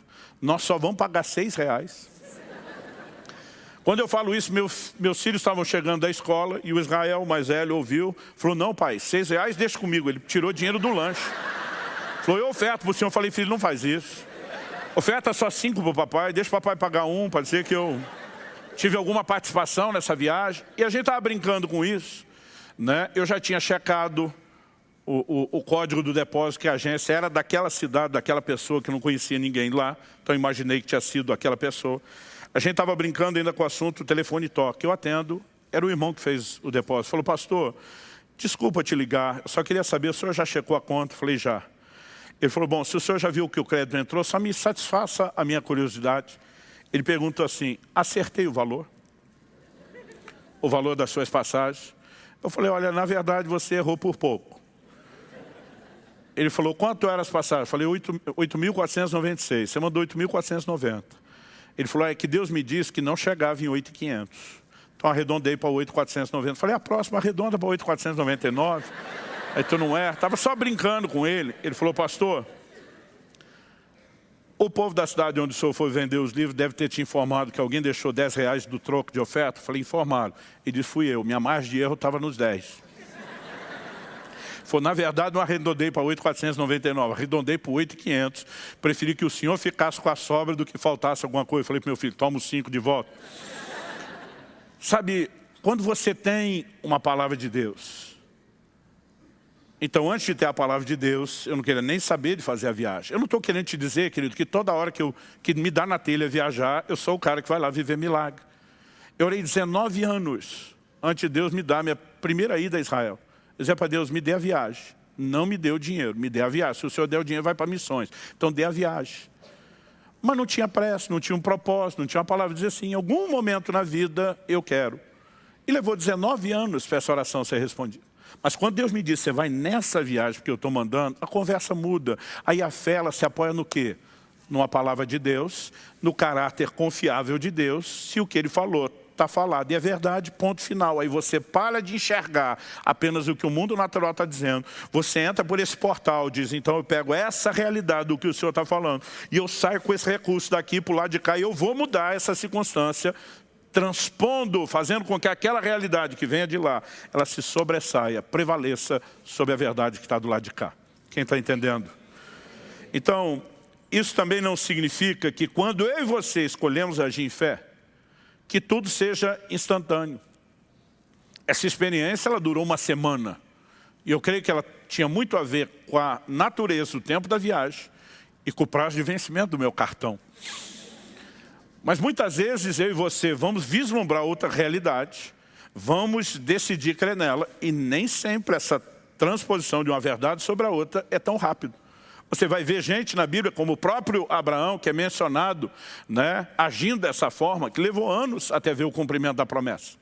Speaker 1: Nós só vamos pagar R$6. Quando eu falo isso, meus filhos estavam chegando da escola e o Israel, o mais velho, ouviu. Falou, não pai, R$6 deixa comigo. Ele tirou dinheiro do lanche. Falou, eu oferto para o senhor. Eu falei, filho, não faz isso. Oferta só 5 para o papai, deixa o papai pagar 1, para dizer que eu tive alguma participação nessa viagem. E a gente estava brincando com isso, né? Eu já tinha checado o código do depósito, que a agência era daquela cidade, daquela pessoa que não conhecia ninguém lá. Então imaginei que tinha sido aquela pessoa. A gente estava brincando ainda com o assunto, o telefone toca. Eu atendo, era o irmão que fez o depósito. Falou, pastor, desculpa te ligar, eu só queria saber, o senhor já checou a conta? Eu falei, já. Ele falou, bom, se o senhor já viu que o crédito entrou, só me satisfaça a minha curiosidade. Ele perguntou assim, acertei o valor? O valor das suas passagens? Eu falei, olha, na verdade você errou por pouco. Ele falou, quanto eram as passagens? Eu falei, 8.496, você mandou 8.490. Ele falou, é que Deus me disse que não chegava em 8.500. Então arredondei para 8.490. Eu falei, a próxima arredonda para 8.499. Aí tu não é, estava só brincando com ele. Ele falou, pastor, o povo da cidade onde o senhor foi vender os livros deve ter te informado que alguém deixou R$10 do troco de oferta. Eu falei, informaram. Ele disse, fui eu, minha margem de erro estava nos 10. Falou, na verdade não arredondei para 8.499, arredondei para 8.500. Preferi que o senhor ficasse com a sobra do que faltasse alguma coisa. Eu falei para meu filho, toma os 5 de volta. Sabe, quando você tem uma palavra de Deus... Então, antes de ter a palavra de Deus, eu não queria nem saber de fazer a viagem. Eu não estou querendo te dizer, querido, que toda hora que me dá na telha viajar, eu sou o cara que vai lá viver milagre. Eu orei 19 anos antes de Deus me dar a minha primeira ida a Israel. Eu dizia para Deus, me dê a viagem. Não me dê o dinheiro, me dê a viagem. Se o Senhor der o dinheiro, vai para missões. Então, dê a viagem. Mas não tinha pressa, não tinha um propósito, não tinha uma palavra. Dizer assim, em algum momento na vida, eu quero. E levou 19 anos para essa oração ser respondida. Mas quando Deus me diz, você vai nessa viagem que eu estou mandando, a conversa muda. Aí a fé, ela se apoia no quê? Numa palavra de Deus, no caráter confiável de Deus, se o que Ele falou está falado e é verdade, ponto final. Aí você para de enxergar apenas o que o mundo natural está dizendo. Você entra por esse portal, diz, então eu pego essa realidade do que o Senhor está falando e eu saio com esse recurso daqui para o lado de cá e eu vou mudar essa circunstância, transpondo, fazendo com que aquela realidade que venha de lá, ela se sobressaia, prevaleça sobre a verdade que está do lado de cá. Quem está entendendo? Então, isso também não significa que quando eu e você escolhemos agir em fé, que tudo seja instantâneo. Essa experiência, ela durou uma semana. E eu creio que ela tinha muito a ver com a natureza, o tempo da viagem e com o prazo de vencimento do meu cartão. Mas muitas vezes eu e você vamos vislumbrar outra realidade, vamos decidir crer nela e nem sempre essa transposição de uma verdade sobre a outra é tão rápido. Você vai ver gente na Bíblia, como o próprio Abraão, que é mencionado, né, agindo dessa forma, que levou anos até ver o cumprimento da promessa.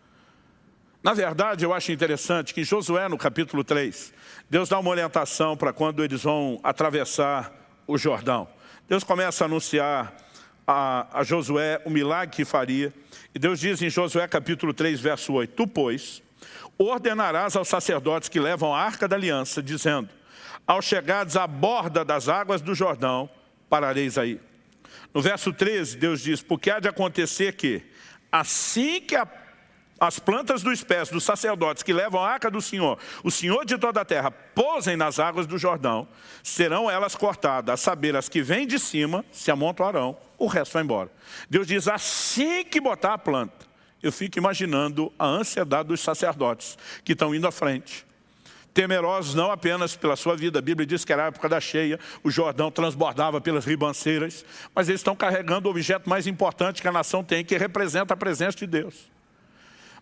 Speaker 1: Na verdade, eu acho interessante que em Josué, no capítulo 3, Deus dá uma orientação para quando eles vão atravessar o Jordão. Deus começa a anunciar a Josué o milagre que faria. E Deus diz em Josué capítulo 3, verso 8, tu, pois, ordenarás aos sacerdotes que levam a arca da aliança, dizendo, ao chegardes à borda das águas do Jordão, parareis aí. No verso 13, Deus diz, porque há de acontecer que, assim que as plantas dos pés dos sacerdotes que levam a arca do Senhor, o Senhor de toda a terra, pousem nas águas do Jordão, serão elas cortadas, a saber, as que vêm de cima se amontoarão, o resto vai embora. Deus diz, assim que botar a planta, eu fico imaginando a ansiedade dos sacerdotes que estão indo à frente. Temerosos não apenas pela sua vida, a Bíblia diz que era a época da cheia, o Jordão transbordava pelas ribanceiras, mas eles estão carregando o objeto mais importante que a nação tem, que representa a presença de Deus.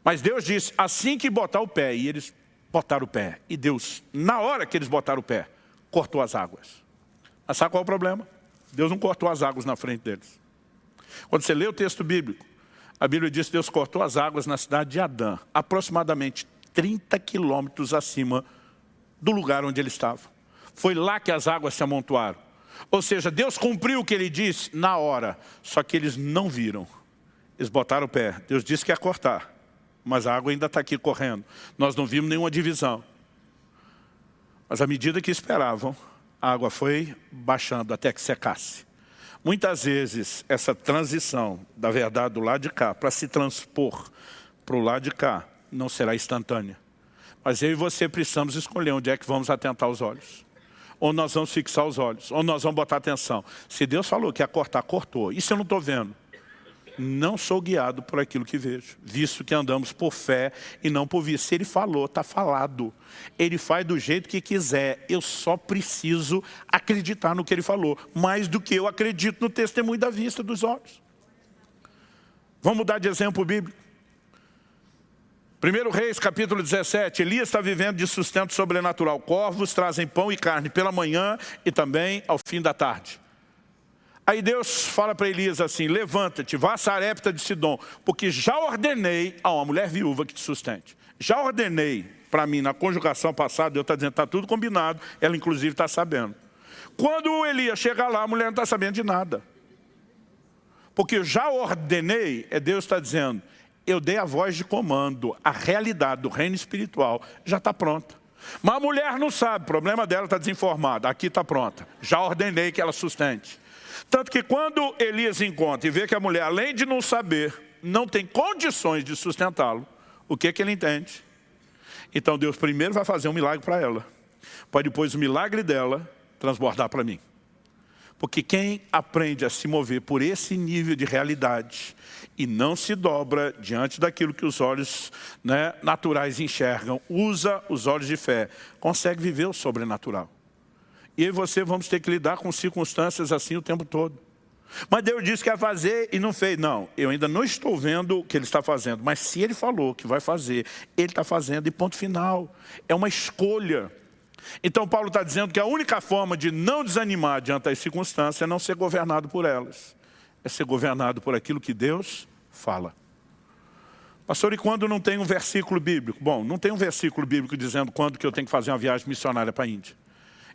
Speaker 1: Mas Deus disse, assim que botar o pé, e eles botaram o pé, e Deus, na hora que eles botaram o pé, cortou as águas. Mas sabe qual é o problema? Deus não cortou as águas na frente deles. Quando você lê o texto bíblico, a Bíblia diz que Deus cortou as águas na cidade de Adã, aproximadamente 30 quilômetros acima do lugar onde ele estava. Foi lá que as águas se amontoaram. Ou seja, Deus cumpriu o que Ele disse na hora, só que eles não viram. Eles botaram o pé. Deus disse que ia cortar, mas a água ainda está aqui correndo. Nós não vimos nenhuma divisão. Mas à medida que esperavam, a água foi baixando até que secasse. Muitas vezes, essa transição da verdade do lado de cá para se transpor para o lado de cá não será instantânea. Mas eu e você precisamos escolher onde é que vamos atentar os olhos. Onde nós vamos fixar os olhos. Onde nós vamos botar atenção. Se Deus falou que ia cortar, cortou. Isso eu não estou vendo. Não sou guiado por aquilo que vejo. Visto que andamos por fé e não por vista. Se Ele falou, está falado. Ele faz do jeito que quiser. Eu só preciso acreditar no que Ele falou. Mais do que eu acredito no testemunho da vista dos olhos. Vamos mudar de exemplo bíblico. 1 Reis, capítulo 17, Elias está vivendo de sustento sobrenatural. Corvos trazem pão e carne pela manhã e também ao fim da tarde. Aí Deus fala para Elias assim, levanta-te, vá a Sarepta de Sidom, porque já ordenei a uma mulher viúva que te sustente. Já ordenei para mim, na conjugação passada, Deus está dizendo, está tudo combinado, ela inclusive está sabendo. Quando o Elias chega lá, a mulher não está sabendo de nada. Porque eu já ordenei, Deus está dizendo, eu dei a voz de comando, a realidade do reino espiritual já está pronta. Mas a mulher não sabe, o problema dela está desinformada, aqui está pronta. Já ordenei que ela sustente. Tanto que quando Elias encontra e vê que a mulher, além de não saber, não tem condições de sustentá-lo, o que ele entende? Então Deus primeiro vai fazer um milagre para ela, para depois o milagre dela transbordar para mim. Porque quem aprende a se mover por esse nível de realidade e não se dobra diante daquilo que os olhos naturais enxergam, usa os olhos de fé, consegue viver o sobrenatural. E eu e você vamos ter que lidar com circunstâncias assim o tempo todo. Mas Deus disse que ia fazer e não fez. Não, eu ainda não estou vendo o que Ele está fazendo. Mas se Ele falou que vai fazer, Ele está fazendo e ponto final. É uma escolha. Então Paulo está dizendo que a única forma de não desanimar diante das circunstâncias é não ser governado por elas. É ser governado por aquilo que Deus fala. Pastor, e quando não tem um versículo bíblico? Bom, não tem um versículo bíblico dizendo quando que eu tenho que fazer uma viagem missionária para a Índia.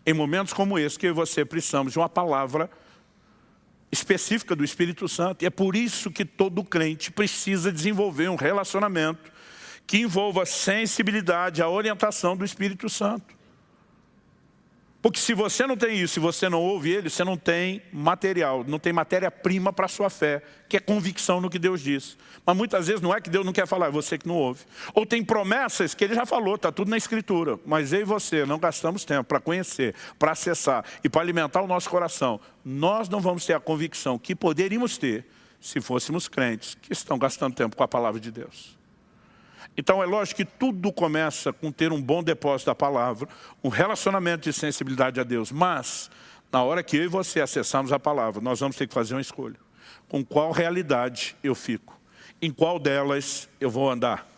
Speaker 1: Em momentos como esse, que eu e você precisamos de uma palavra específica do Espírito Santo. E é por isso que todo crente precisa desenvolver um relacionamento que envolva a sensibilidade, a orientação do Espírito Santo. Porque se você não tem isso, se você não ouve ele, você não tem material, não tem matéria-prima para a sua fé, que é convicção no que Deus diz. Mas muitas vezes não é que Deus não quer falar, é você que não ouve. Ou tem promessas que ele já falou, está tudo na Escritura. Mas eu e você não gastamos tempo para conhecer, para acessar e para alimentar o nosso coração. Nós não vamos ter a convicção que poderíamos ter se fôssemos crentes que estão gastando tempo com a palavra de Deus. Então é lógico que tudo começa com ter um bom depósito da palavra, um relacionamento de sensibilidade a Deus. Mas, na hora que eu e você acessarmos a palavra, nós vamos ter que fazer uma escolha. Com qual realidade eu fico? Em qual delas eu vou andar?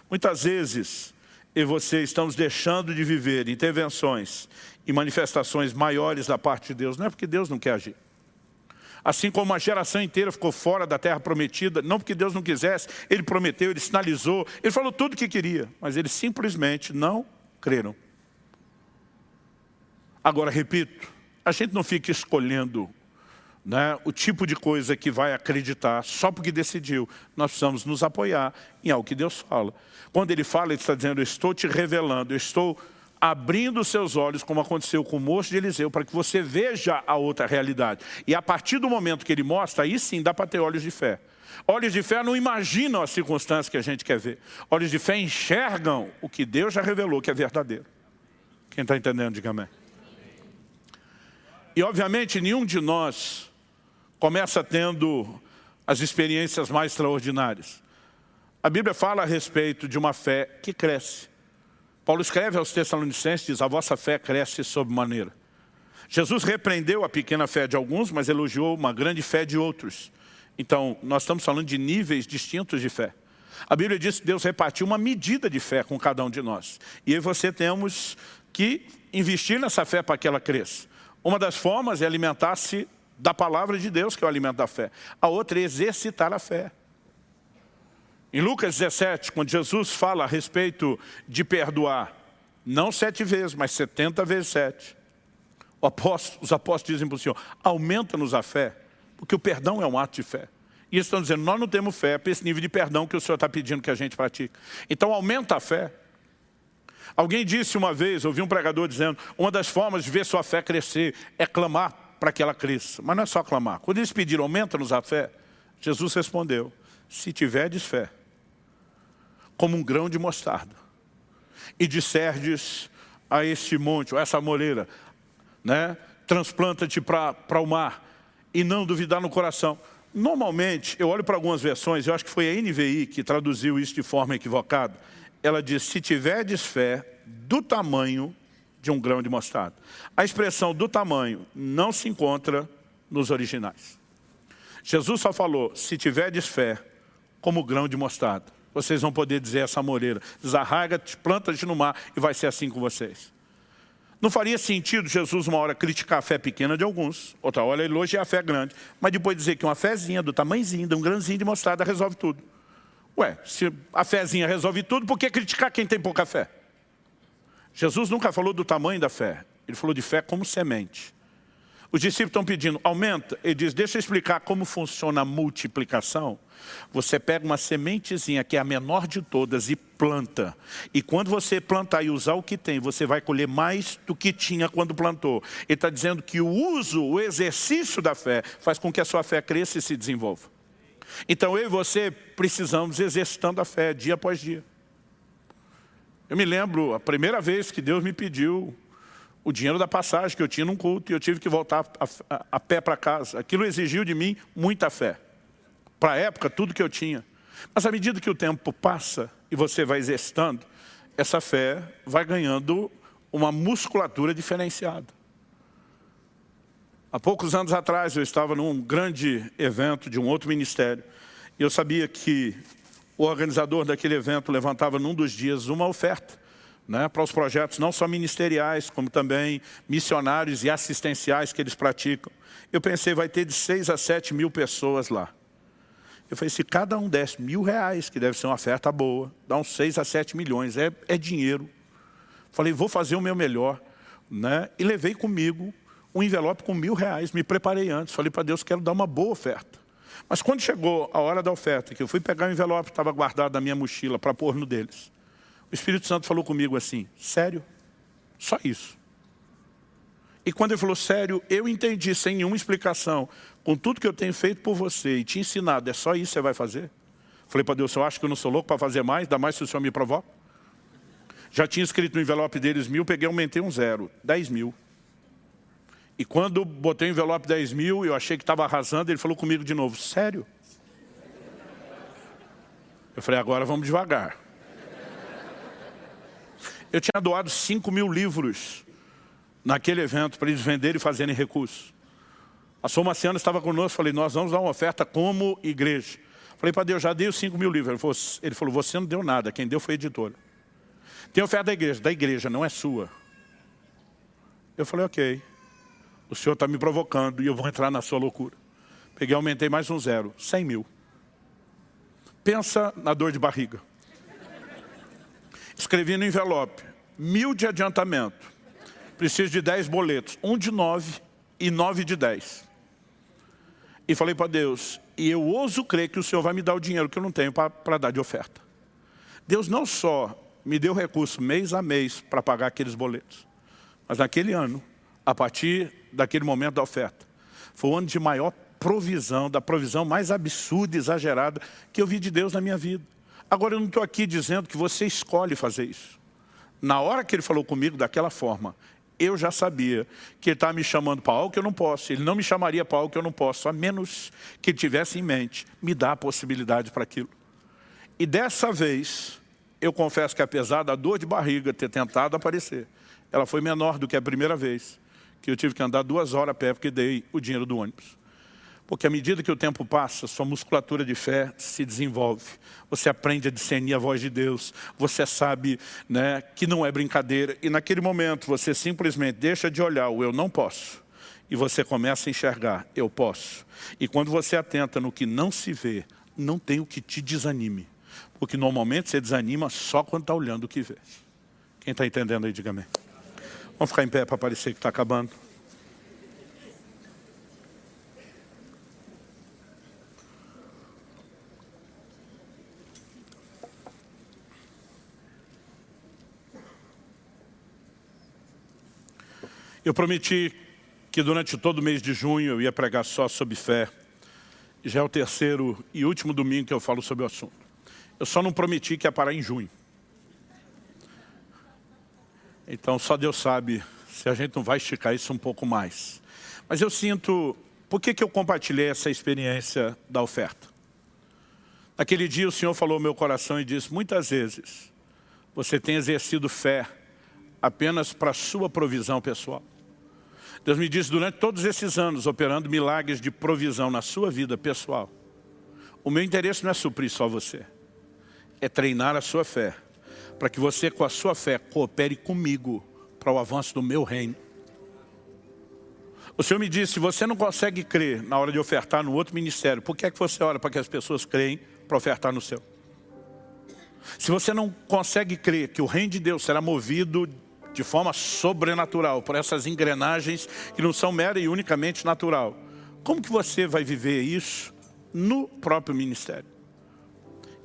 Speaker 1: Muitas vezes, eu e você estamos deixando de viver intervenções e manifestações maiores da parte de Deus. Não é porque Deus não quer agir. Assim como a geração inteira ficou fora da terra prometida, não porque Deus não quisesse, ele prometeu, ele sinalizou, ele falou tudo o que queria, mas eles simplesmente não creram. Agora, repito, a gente não fica escolhendo, né, o tipo de coisa que vai acreditar só porque decidiu. Nós precisamos nos apoiar em algo que Deus fala. Quando ele fala, ele está dizendo, eu estou te revelando, eu estou abrindo os seus olhos, como aconteceu com o moço de Eliseu, para que você veja a outra realidade. E a partir do momento que ele mostra, aí sim dá para ter olhos de fé. Olhos de fé não imaginam as circunstâncias que a gente quer ver. Olhos de fé enxergam o que Deus já revelou que é verdadeiro. Quem está entendendo, diga amém. E obviamente nenhum de nós começa tendo as experiências mais extraordinárias. A Bíblia fala a respeito de uma fé que cresce. Paulo escreve aos Tessalonicenses, diz, a vossa fé cresce sob maneira. Jesus repreendeu a pequena fé de alguns, mas elogiou uma grande fé de outros. Então, nós estamos falando de níveis distintos de fé. A Bíblia diz que Deus repartiu uma medida de fé com cada um de nós. E eu e você temos que investir nessa fé para que ela cresça. Uma das formas é alimentar-se da palavra de Deus, que é o alimento da fé. A outra é exercitar a fé. Em Lucas 17, quando Jesus fala a respeito de perdoar, não 7 vezes, mas 70 vezes 7. Os apóstolos dizem para o Senhor, aumenta-nos a fé, porque o perdão é um ato de fé. E eles estão dizendo, nós não temos fé para esse nível de perdão que o Senhor está pedindo que a gente pratique. Então aumenta a fé. Alguém disse uma vez, ouvi um pregador dizendo, uma das formas de ver sua fé crescer é clamar para que ela cresça. Mas não é só clamar. Quando eles pediram, aumenta-nos a fé, Jesus respondeu, se tiverdes fé, como um grão de mostarda, e disserdes a este monte, ou essa moreira, né, transplanta-te para o mar, e não duvidar no coração. Normalmente, eu olho para algumas versões, eu acho que foi a NVI que traduziu isso de forma equivocada. Ela diz, se tiverdes fé do tamanho de um grão de mostarda. A expressão do tamanho não se encontra nos originais. Jesus só falou, se tiverdes fé como grão de mostarda. Vocês vão poder dizer essa moreira, desarraiga-te, planta-te no mar e vai ser assim com vocês. Não faria sentido Jesus uma hora criticar a fé pequena de alguns, outra hora elogiar a fé grande, mas depois dizer que uma fezinha do tamanhozinho, de um grãozinho de mostarda resolve tudo. Ué, se a fezinha resolve tudo, por que criticar quem tem pouca fé? Jesus nunca falou do tamanho da fé, ele falou de fé como semente. Os discípulos estão pedindo, aumenta. Ele diz, deixa eu explicar como funciona a multiplicação. Você pega uma sementezinha que é a menor de todas e planta. E quando você plantar e usar o que tem, você vai colher mais do que tinha quando plantou. Ele está dizendo que o uso, o exercício da fé, faz com que a sua fé cresça e se desenvolva. Então eu e você precisamos exercitando a fé dia após dia. Eu me lembro a primeira vez que Deus me pediu o dinheiro da passagem que eu tinha num culto e eu tive que voltar a pé para casa. Aquilo exigiu de mim muita fé. Para a época, tudo que eu tinha. Mas à medida que o tempo passa e você vai exercitando, essa fé vai ganhando uma musculatura diferenciada. Há poucos anos atrás eu estava num grande evento de um outro ministério. E eu sabia que o organizador daquele evento levantava num dos dias uma oferta, né, para os projetos não só ministeriais, como também missionários e assistenciais que eles praticam. Eu pensei, vai ter de 6 a 7 mil pessoas lá. Eu falei, se cada um desse R$1.000, que deve ser uma oferta boa, dá uns 6 a 7 milhões, é dinheiro. Falei, vou fazer o meu melhor, né? E levei comigo um envelope com R$1.000, me preparei antes, falei para Deus, quero dar uma boa oferta. Mas quando chegou a hora da oferta, que eu fui pegar o envelope que estava guardado na minha mochila para pôr no deles, o Espírito Santo falou comigo assim, sério? Só isso. E quando ele falou sério, eu entendi sem nenhuma explicação, com tudo que eu tenho feito por você e te ensinado, é só isso que você vai fazer? Falei para Deus, eu acho que eu não sou louco para fazer mais, ainda mais se o Senhor me provoca. Já tinha escrito no envelope deles 1.000, peguei e aumentei um 0, 10.000. E quando botei o envelope 10.000, eu achei que estava arrasando, ele falou comigo de novo, sério? Eu falei, agora vamos devagar. Eu tinha doado 5.000 livros naquele evento para eles venderem e fazerem recursos. A Soma Marciano estava conosco, falei, nós vamos dar uma oferta como igreja. Falei para Deus, já dei os 5.000 livros. Ele falou, você não deu nada, quem deu foi a editora. Tem oferta da igreja, não é sua. Eu falei, ok, o Senhor está me provocando e eu vou entrar na sua loucura. Peguei, aumentei mais um 0, 100.000. Pensa na dor de barriga. Escrevi no envelope, 1.000 de adiantamento. Preciso de 10 boletos, um de 9 e 9 de 10. E falei para Deus, e eu ouso crer que o Senhor vai me dar o dinheiro que eu não tenho para dar de oferta. Deus não só me deu recurso mês a mês para pagar aqueles boletos, mas naquele ano, a partir daquele momento da oferta, foi o ano de maior provisão, da provisão mais absurda e exagerada que eu vi de Deus na minha vida. Agora eu não estou aqui dizendo que você escolhe fazer isso. Na hora que ele falou comigo daquela forma, eu já sabia que ele estava me chamando para algo que eu não posso. Ele não me chamaria para algo que eu não posso, a menos que ele tivesse em mente me dar a possibilidade para aquilo. E dessa vez, eu confesso que apesar da dor de barriga ter tentado aparecer, ela foi menor do que a primeira vez, que eu tive que andar 2 horas a pé porque dei o dinheiro do ônibus. Porque à medida que o tempo passa, sua musculatura de fé se desenvolve. Você aprende a discernir a voz de Deus. Você sabe, né, que não é brincadeira. E naquele momento você simplesmente deixa de olhar o eu não posso. E você começa a enxergar, eu posso. E quando você atenta no que não se vê, não tem o que te desanime. Porque normalmente você desanima só quando está olhando o que vê. Quem está entendendo aí, diga amém. Vamos ficar em pé para parecer que está acabando. Eu prometi que durante todo o mês de junho eu ia pregar só sobre fé. Já é o 3º e último domingo que eu falo sobre o assunto. Eu só não prometi que ia parar em junho. Então só Deus sabe se a gente não vai esticar isso um pouco mais. Mas eu sinto, por que eu compartilhei essa experiência da oferta? Naquele dia o Senhor falou ao meu coração e disse, muitas vezes você tem exercido fé apenas para a sua provisão pessoal. Deus me disse, durante todos esses anos, operando milagres de provisão na sua vida pessoal, o meu interesse não é suprir só você, é treinar a sua fé, para que você com a sua fé coopere comigo para o avanço do meu reino. O Senhor me disse, se você não consegue crer na hora de ofertar no outro ministério, por que é que você ora para que as pessoas creem para ofertar no seu? Se você não consegue crer que o reino de Deus será movido de forma sobrenatural, por essas engrenagens que não são mera e unicamente natural, como que você vai viver isso no próprio ministério?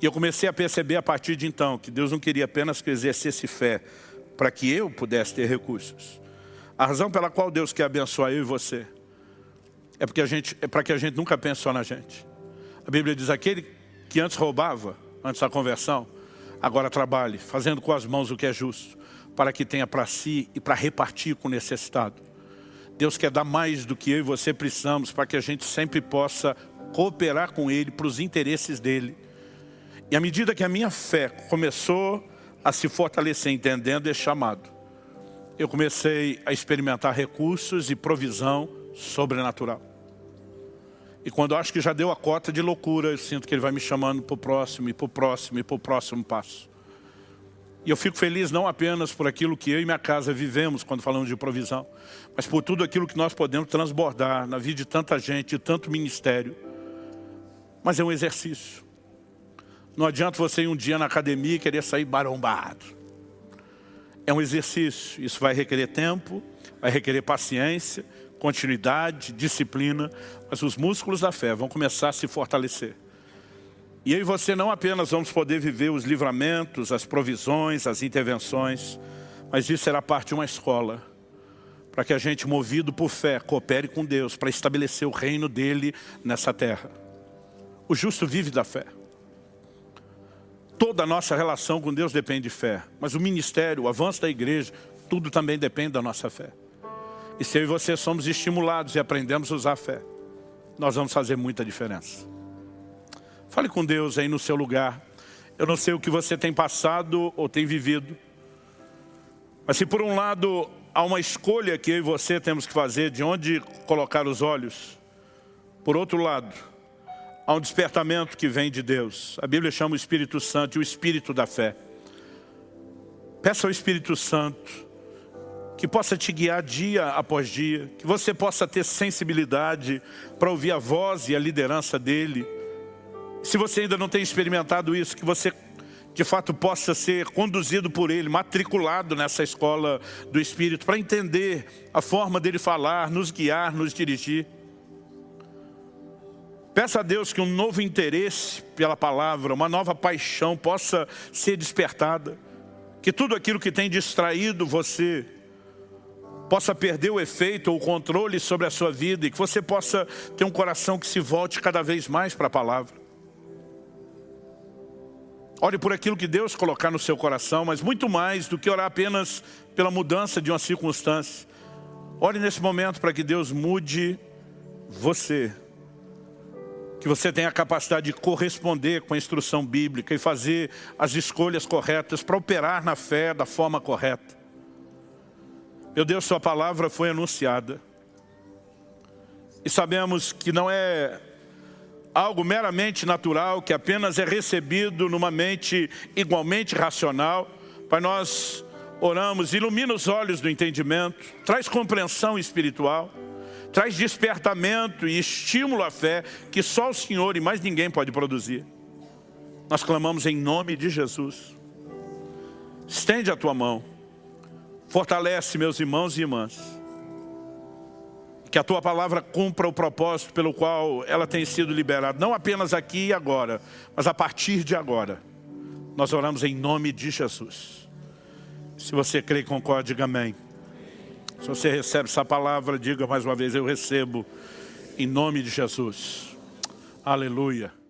Speaker 1: E eu comecei a perceber a partir de então que Deus não queria apenas que eu exercesse fé para que eu pudesse ter recursos. A razão pela qual Deus quer abençoar eu e você é para que a gente nunca pense só na gente. A Bíblia diz, aquele que antes roubava, antes da conversão, agora trabalhe, fazendo com as mãos o que é justo, para que tenha para si e para repartir com o necessitado. Deus quer dar mais do que eu e você precisamos para que a gente sempre possa cooperar com Ele para os interesses dEle. E à medida que a minha fé começou a se fortalecer entendendo esse chamado, eu comecei a experimentar recursos e provisão sobrenatural. E quando eu acho que já deu a cota de loucura, eu sinto que Ele vai me chamando para o próximo e para o próximo e para o próximo passo. E eu fico feliz não apenas por aquilo que eu e minha casa vivemos quando falamos de provisão, mas por tudo aquilo que nós podemos transbordar na vida de tanta gente, de tanto ministério. Mas é um exercício. Não adianta você ir um dia na academia e querer sair barombado. É um exercício. Isso vai requerer tempo, vai requerer paciência, continuidade, disciplina. Mas os músculos da fé vão começar a se fortalecer. E eu e você não apenas vamos poder viver os livramentos, as provisões, as intervenções, mas isso será parte de uma escola, para que a gente, movido por fé, coopere com Deus, para estabelecer o reino dele nessa terra. O justo vive da fé. Toda a nossa relação com Deus depende de fé, mas o ministério, o avanço da igreja, tudo também depende da nossa fé. E se eu e você somos estimulados e aprendemos a usar a fé, nós vamos fazer muita diferença. Fale com Deus aí no seu lugar. Eu não sei o que você tem passado ou tem vivido. Mas se por um lado há uma escolha que eu e você temos que fazer de onde colocar os olhos, por outro lado, há um despertamento que vem de Deus. A Bíblia chama o Espírito Santo de o Espírito da fé. Peça ao Espírito Santo que possa te guiar dia após dia, que você possa ter sensibilidade para ouvir a voz e a liderança dele. Se você ainda não tem experimentado isso, que você de fato possa ser conduzido por ele, matriculado nessa escola do Espírito, para entender a forma dele falar, nos guiar, nos dirigir. Peça a Deus que um novo interesse pela palavra, uma nova paixão possa ser despertada. Que tudo aquilo que tem distraído você possa perder o efeito ou o controle sobre a sua vida e que você possa ter um coração que se volte cada vez mais para a palavra. Ore por aquilo que Deus colocar no seu coração, mas muito mais do que orar apenas pela mudança de uma circunstância. Ore nesse momento para que Deus mude você. Que você tenha a capacidade de corresponder com a instrução bíblica e fazer as escolhas corretas para operar na fé da forma correta. Meu Deus, sua palavra foi anunciada. E sabemos que não é algo meramente natural, que apenas é recebido numa mente igualmente racional. Pai, nós oramos, ilumina os olhos do entendimento, traz compreensão espiritual, traz despertamento e estímulo à fé que só o Senhor e mais ninguém pode produzir. Nós clamamos em nome de Jesus. Estende a tua mão, fortalece meus irmãos e irmãs. Que a tua palavra cumpra o propósito pelo qual ela tem sido liberada. Não apenas aqui e agora, mas a partir de agora. Nós oramos em nome de Jesus. Se você crê e concorda, diga amém. Se você recebe essa palavra, diga mais uma vez, eu recebo em nome de Jesus. Aleluia.